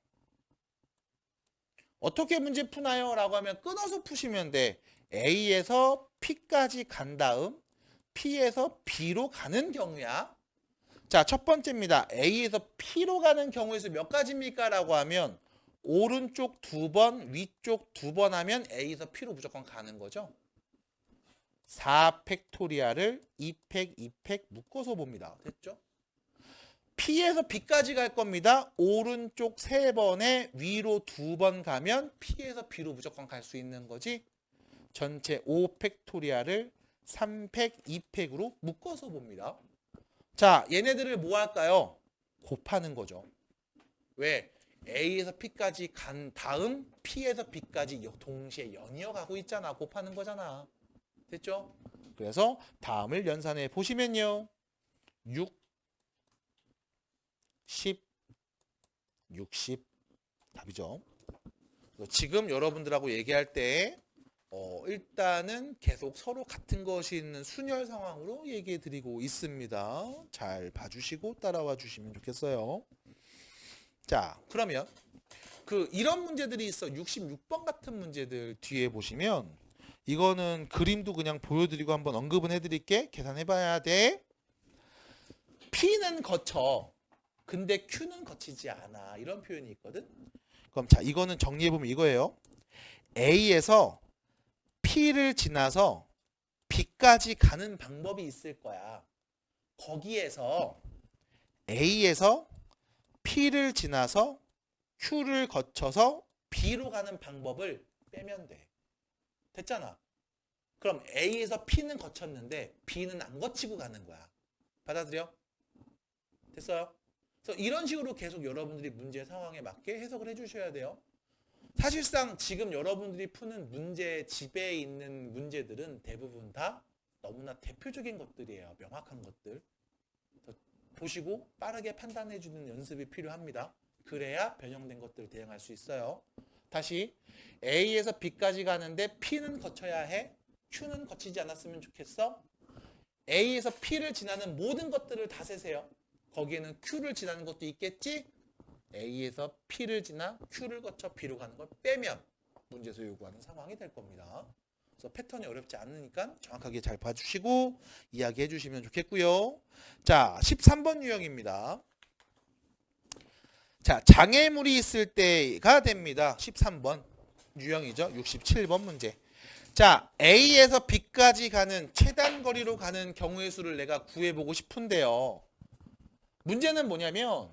어떻게 문제 푸나요? 라고 하면 끊어서 푸시면 돼. A에서 P까지 간 다음 P에서 B로 가는 경우야. 자, 첫 번째입니다. A에서 P로 가는 경우의 수 몇 가지입니까? 라고 하면 오른쪽 2번, 위쪽 2번 하면 A에서 P로 무조건 가는 거죠. 4팩토리아를 2팩, 2팩 묶어서 봅니다. 됐죠? P에서 B까지 갈 겁니다. 오른쪽 3번에 위로 2번 가면 P에서 B로 무조건 갈 수 있는 거지. 전체 5팩토리아를 3팩, 2팩으로 묶어서 봅니다. 자, 얘네들을 뭐 할까요? 곱하는 거죠. 왜? A에서 P까지 간 다음 P에서 B까지 동시에 연이어 가고 있잖아. 곱하는 거잖아. 됐죠? 그래서 다음을 연산해 보시면요. 6, 10, 60 답이죠. 지금 여러분들하고 얘기할 때 일단은 계속 서로 같은 것이 있는 순열 상황으로 얘기해 드리고 있습니다. 잘 봐주시고 따라와 주시면 좋겠어요. 자, 그러면 이런 문제들이 있어. 66번 같은 문제들 뒤에 보시면 이거는 그림도 그냥 보여드리고 한번 언급은 해드릴게. 계산해 봐야 돼. P는 거쳐. 근데 Q는 거치지 않아. 이런 표현이 있거든. 그럼 자, 이거는 정리해 보면 이거예요. A에서 P를 지나서 B까지 가는 방법이 있을 거야. 거기에서 A에서 P를 지나서 Q를 거쳐서 B로 가는 방법을 빼면 돼. 됐잖아. 그럼 A에서 P는 거쳤는데 B는 안 거치고 가는 거야. 받아들여? 됐어요? 그래서 이런 식으로 계속 여러분들이 문제 상황에 맞게 해석을 해주셔야 돼요. 사실상 지금 여러분들이 푸는 문제 집에 있는 문제들은 대부분 다 너무나 대표적인 것들이에요. 명확한 것들. 보시고 빠르게 판단해주는 연습이 필요합니다. 그래야 변형된 것들을 대응할 수 있어요. 다시 A에서 B까지 가는데 P는 거쳐야 해. Q는 거치지 않았으면 좋겠어. A에서 P를 지나는 모든 것들을 다 세세요. 거기에는 Q를 지나는 것도 있겠지. A에서 P를 지나 Q를 거쳐 B로 가는 걸 빼면 문제에서 요구하는 상황이 될 겁니다. 그래서 패턴이 어렵지 않으니까 정확하게 잘 봐주시고 이야기해 주시면 좋겠고요. 자, 13번 유형입니다. 자, 장애물이 있을 때가 됩니다. 13번 유형이죠. 67번 문제. 자, A에서 B까지 가는 최단 거리로 가는 경우의 수를 내가 구해보고 싶은데요. 문제는 뭐냐면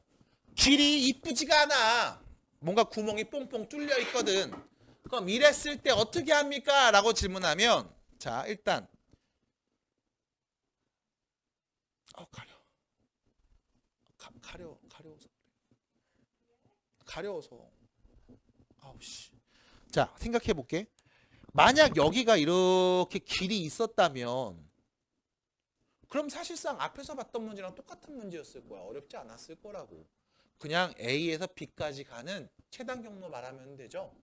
길이 이쁘지가 않아. 뭔가 구멍이 뽕뽕 뚫려 있거든. 그럼 이랬을 때 어떻게 합니까? 라고 질문하면 자, 일단 가려워서 아우씨. 자, 생각해 볼게. 만약 여기가 이렇게 길이 있었다면 그럼 사실상 앞에서 봤던 문제랑 똑같은 문제였을 거야. 어렵지 않았을 거라고. 그냥 A에서 B까지 가는 최단 경로 말하면 되죠.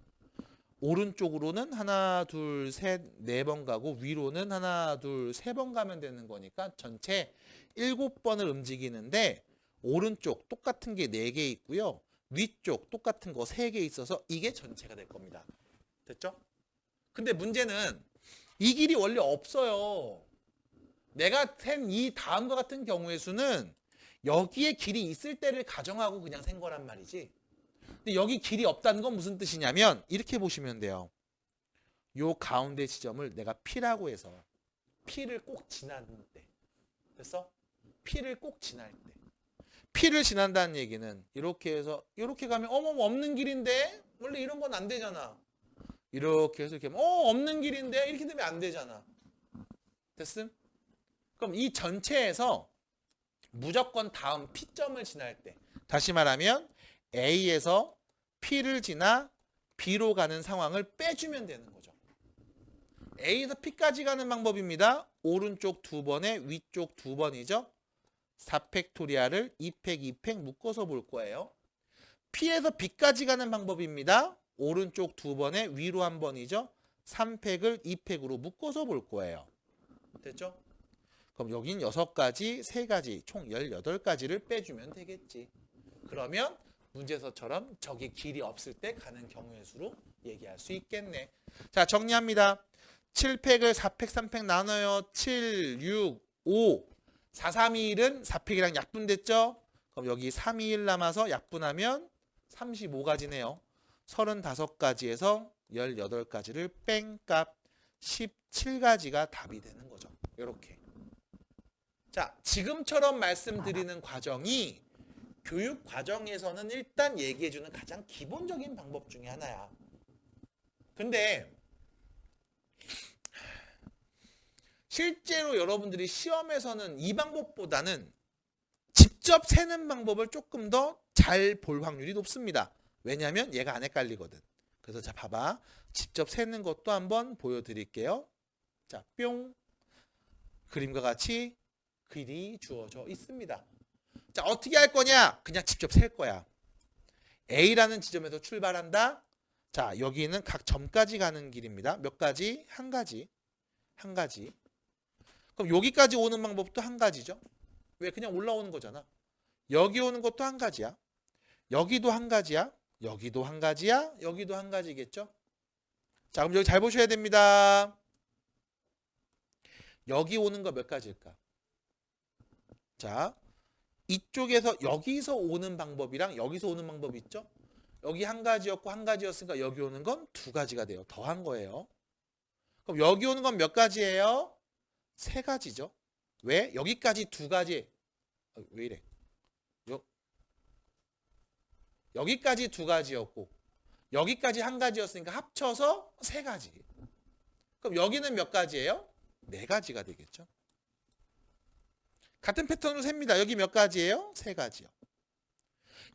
오른쪽으로는 하나, 둘, 셋, 4번 가고 위로는 하나, 둘, 3번 가면 되는 거니까 전체 7번을 움직이는데 오른쪽 똑같은 게 4개 있고요. 위쪽 똑같은 거 3개 있어서 이게 전체가 될 겁니다. 됐죠? 근데 문제는 이 길이 원래 없어요. 내가 센 이 다음과 같은 경우의 수는 여기에 길이 있을 때를 가정하고 그냥 센 거란 말이지. 근데 여기 길이 없다는 건 무슨 뜻이냐면 이렇게 보시면 돼요. 요 가운데 지점을 내가 P라고 해서 P를 꼭 지나는 때. 됐어? P를 꼭 지날 때. P를 지난다는 얘기는 이렇게 해서 이렇게 가면 어머 없는 길인데 원래 이런 건 안 되잖아. 이렇게 해서 이렇게 하면 없는 길인데 이렇게 되면 안 되잖아. 됐음? 그럼 이 전체에서 무조건 다음 P점을 지날 때 다시 말하면 A에서 P를 지나 B로 가는 상황을 빼주면 되는 거죠. A에서 P까지 가는 방법입니다. 오른쪽 2번에 위쪽 2번이죠. 4팩토리아를 2팩, 2팩 묶어서 볼 거예요. P에서 B까지 가는 방법입니다. 오른쪽 2번에 위로 1번이죠. 3팩을 2팩으로 묶어서 볼 거예요. 됐죠? 그럼 여긴 6가지, 3가지, 총 18가지를 빼주면 되겠지. 그러면 문제서처럼 저기 길이 없을 때 가는 경우의 수로 얘기할 수 있겠네. 자, 정리합니다. 7팩을 4팩, 3팩 나눠요. 7, 6, 5. 4, 3, 2, 1은 4팩이랑 약분됐죠? 그럼 여기 3, 2, 1 남아서 약분하면 35가지네요. 35가지에서 18가지를 뺀 값 17가지가 답이 되는 거죠. 이렇게. 자, 지금처럼 말씀드리는 과정이 교육 과정에서는 일단 얘기해주는 가장 기본적인 방법 중에 하나야. 근데 실제로 여러분들이 시험에서는 이 방법보다는 직접 세는 방법을 조금 더 잘 볼 확률이 높습니다. 왜냐하면 얘가 안 헷갈리거든. 그래서 자, 봐봐. 직접 세는 것도 한번 보여드릴게요. 자, 뿅. 그림과 같이 글이 주어져 있습니다. 자, 어떻게 할 거냐? 그냥 직접 셀 거야. A라는 지점에서 출발한다. 자, 여기는 각 점까지 가는 길입니다. 몇 가지? 한 가지. 한 가지. 그럼 여기까지 오는 방법도 한 가지죠. 왜? 그냥 올라오는 거잖아. 여기 오는 것도 한 가지야. 여기도 한 가지야. 여기도 한 가지야. 여기도 한 가지겠죠. 자, 그럼 여기 잘 보셔야 됩니다. 여기 오는 거 몇 가지일까? 자, 이쪽에서 여기서 오는 방법이랑 여기서 오는 방법이 있죠? 여기 한 가지였고 한 가지였으니까 여기 오는 건 두 가지가 돼요. 더한 거예요. 그럼 여기 오는 건 몇 가지예요? 세 가지죠. 왜? 여기까지 두 가지. 왜 이래? 여기까지 두 가지였고 여기까지 한 가지였으니까 합쳐서 세 가지. 그럼 여기는 몇 가지예요? 네 가지가 되겠죠. 같은 패턴으로 셉니다. 여기 몇 가지예요? 세 가지요.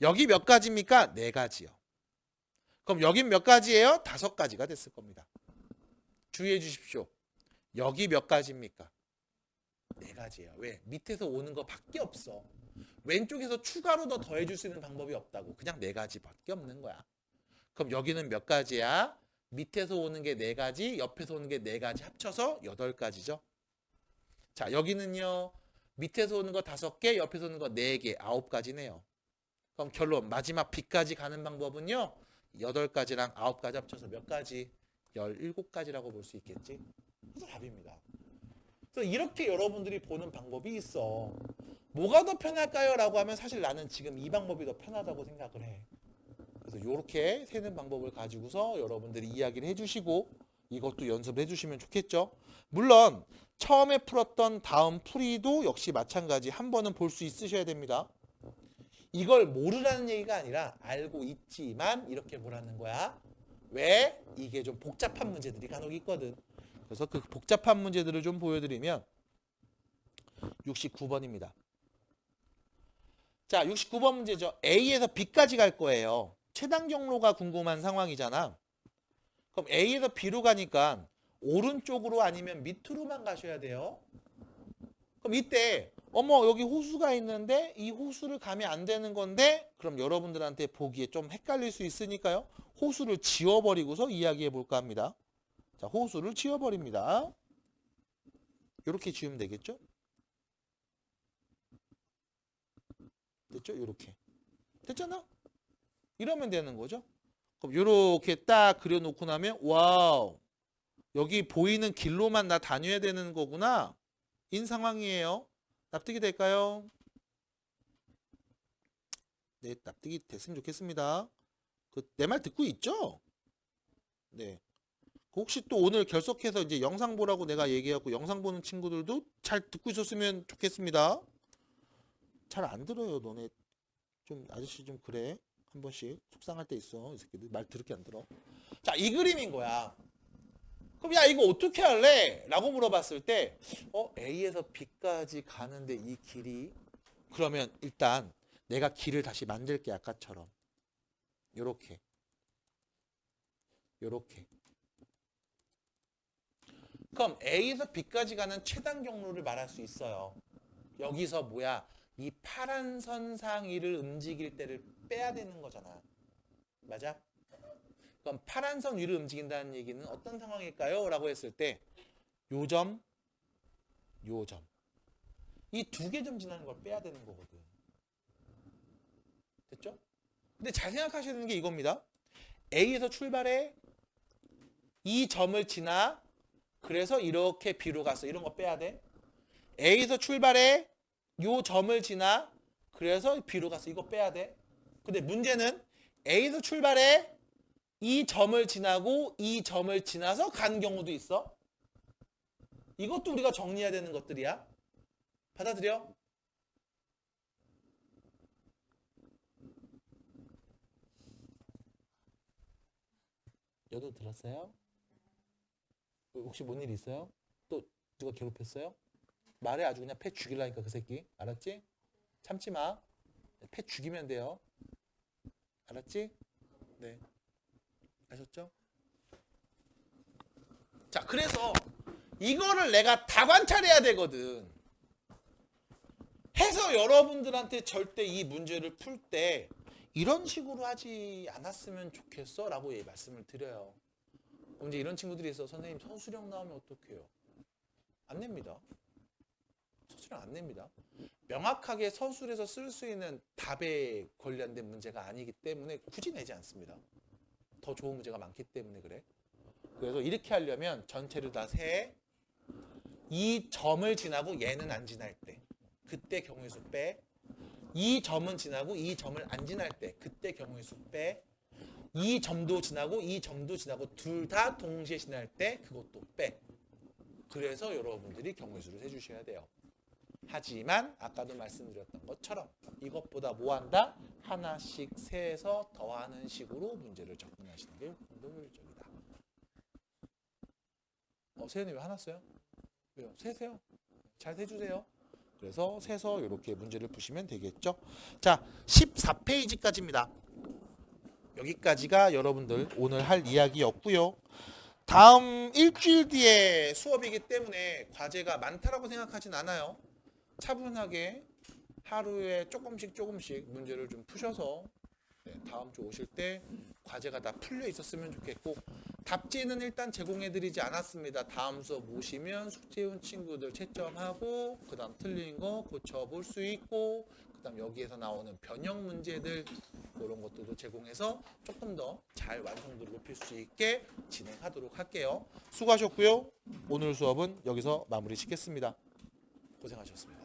여기 몇 가지입니까? 네 가지요. 그럼 여긴 몇 가지예요? 다섯 가지가 됐을 겁니다. 주의해 주십시오. 여기 몇 가지입니까? 네 가지예요. 왜? 밑에서 오는 거 밖에 없어. 왼쪽에서 추가로 더 더해줄 수 있는 방법이 없다고. 그냥 네 가지밖에 없는 거야. 그럼 여기는 몇 가지야? 밑에서 오는 게 네 가지, 옆에서 오는 게 네 가지 합쳐서 8가지죠. 자, 여기는요. 밑에서 오는 거 5개, 옆에서 오는 거 4개, 9가지네요. 그럼 결론 마지막 B까지 가는 방법은요. 8가지랑 9가지 합쳐서 몇 가지? 17가지라고 볼 수 있겠지. 그래서 답입니다. 그래서 이렇게 여러분들이 보는 방법이 있어. 뭐가 더 편할까요? 라고 하면 사실 나는 지금 이 방법이 더 편하다고 생각을 해. 그래서 이렇게 세는 방법을 가지고서 여러분들이 이야기를 해주시고 이것도 연습을 해주시면 좋겠죠. 물론 처음에 풀었던 다음 풀이도 역시 마찬가지 한 번은 볼 수 있으셔야 됩니다. 이걸 모르라는 얘기가 아니라 알고 있지만 이렇게 보라는 거야. 왜? 이게 좀 복잡한 문제들이 간혹 있거든. 그래서 그 복잡한 문제들을 좀 보여드리면 69번입니다. 자, 69번 문제죠. A에서 B까지 갈 거예요. 최단 경로가 궁금한 상황이잖아. 그럼 A에서 B로 가니까 오른쪽으로 아니면 밑으로만 가셔야 돼요. 그럼 이때 어머 여기 호수가 있는데 이 호수를 가면 안 되는 건데 그럼 여러분들한테 보기에 좀 헷갈릴 수 있으니까요. 호수를 지워버리고서 이야기해 볼까 합니다. 자, 호수를 지워버립니다. 이렇게 지우면 되겠죠? 됐죠? 이렇게. 됐잖아? 이러면 되는 거죠. 그럼 이렇게 딱 그려놓고 나면 와우 여기 보이는 길로만 나 다녀야 되는 거구나 인 상황이에요. 납득이 될까요? 네, 납득이 됐으면 좋겠습니다. 내 말 듣고 있죠? 네. 혹시 또 오늘 결석해서 이제 영상 보라고 내가 얘기하고 영상 보는 친구들도 잘 듣고 있었으면 좋겠습니다. 잘 안 들어요, 너네. 좀 아저씨 좀 그래. 한 번씩 속상할 때 있어. 이 새끼들 말 더럽게 안 들어. 자, 이 그림인 거야. 그럼 야 이거 어떻게 할래? 라고 물어봤을 때 A에서 B까지 가는데 이 길이 그러면 일단 내가 길을 다시 만들게 아까처럼 요렇게 그럼 A에서 B까지 가는 최단 경로를 말할 수 있어요. 여기서 뭐야? 이 파란 선 상위를 움직일 때를 빼야 되는 거잖아. 맞아? 그럼 파란 선 위를 움직인다는 얘기는 어떤 상황일까요? 라고 했을 때 요 점, 요 점. 이 두 개 점 지나는 걸 빼야 되는 거거든. 됐죠? 근데 잘 생각하셔야 되는 게 이겁니다. A에서 출발해 이 점을 지나 그래서 이렇게 B로 갔어. 이런 거 빼야 돼. A에서 출발해 요 점을 지나 그래서 B로 가서 이거 빼야 돼. 근데 문제는 A에서 출발해 이 점을 지나고 이 점을 지나서 간 경우도 있어. 이것도 우리가 정리해야 되는 것들이야. 받아들여? 여도 들었어요? 혹시 뭔 일 있어요? 또 누가 괴롭혔어요? 말해 아주 그냥 패 죽이려니까 그 새끼. 알았지? 참지 마. 패 죽이면 돼요. 알았지? 네. 아셨죠? 자, 그래서 이거를 내가 다 관찰해야 되거든. 해서 여러분들한테 절대 이 문제를 풀 때 이런 식으로 하지 않았으면 좋겠어 라고 말씀을 드려요. 이제 이런 친구들이 있어. 선생님 서술형 나오면 어떡해요? 안 냅니다. 서술형 안 냅니다. 명확하게 서술에서 쓸 수 있는 답에 관련된 문제가 아니기 때문에 굳이 내지 않습니다. 더 좋은 문제가 많기 때문에 그래. 그래서 이렇게 하려면 전체를 다 세. 이 점을 지나고 얘는 안 지날 때 그때 경우의 수 빼. 이 점은 지나고 이 점을 안 지날 때 그때 경우의 수 빼. 이 점도 지나고 이 점도 지나고 둘 다 동시에 지날 때 그것도 빼. 그래서 여러분들이 경우의 수를 세주셔야 돼요. 하지만 아까도 말씀드렸던 것처럼 이것보다 뭐 한다? 하나씩 세서 더하는 식으로 문제를 접근하시는 게 좀 더 효율적이다. 세연이 왜 화났어요? 왜요? 세세요. 잘 세주세요. 그래서 세서 이렇게 문제를 푸시면 되겠죠. 자, 14페이지까지입니다. 여기까지가 여러분들 오늘 할 이야기였고요. 다음 일주일 뒤에 수업이기 때문에 과제가 많다라고 생각하진 않아요. 차분하게 하루에 조금씩 문제를 좀 푸셔서 다음 주 오실 때 과제가 다 풀려 있었으면 좋겠고, 답지는 일단 제공해드리지 않았습니다. 다음 수업 오시면 숙제해온 친구들 채점하고 그 다음 틀린 거 고쳐볼 수 있고, 그 다음 여기에서 나오는 변형 문제들 그런 것들도 제공해서 조금 더 잘 완성도를 높일 수 있게 진행하도록 할게요. 수고하셨고요. 오늘 수업은 여기서 마무리 짓겠습니다. 고생하셨습니다.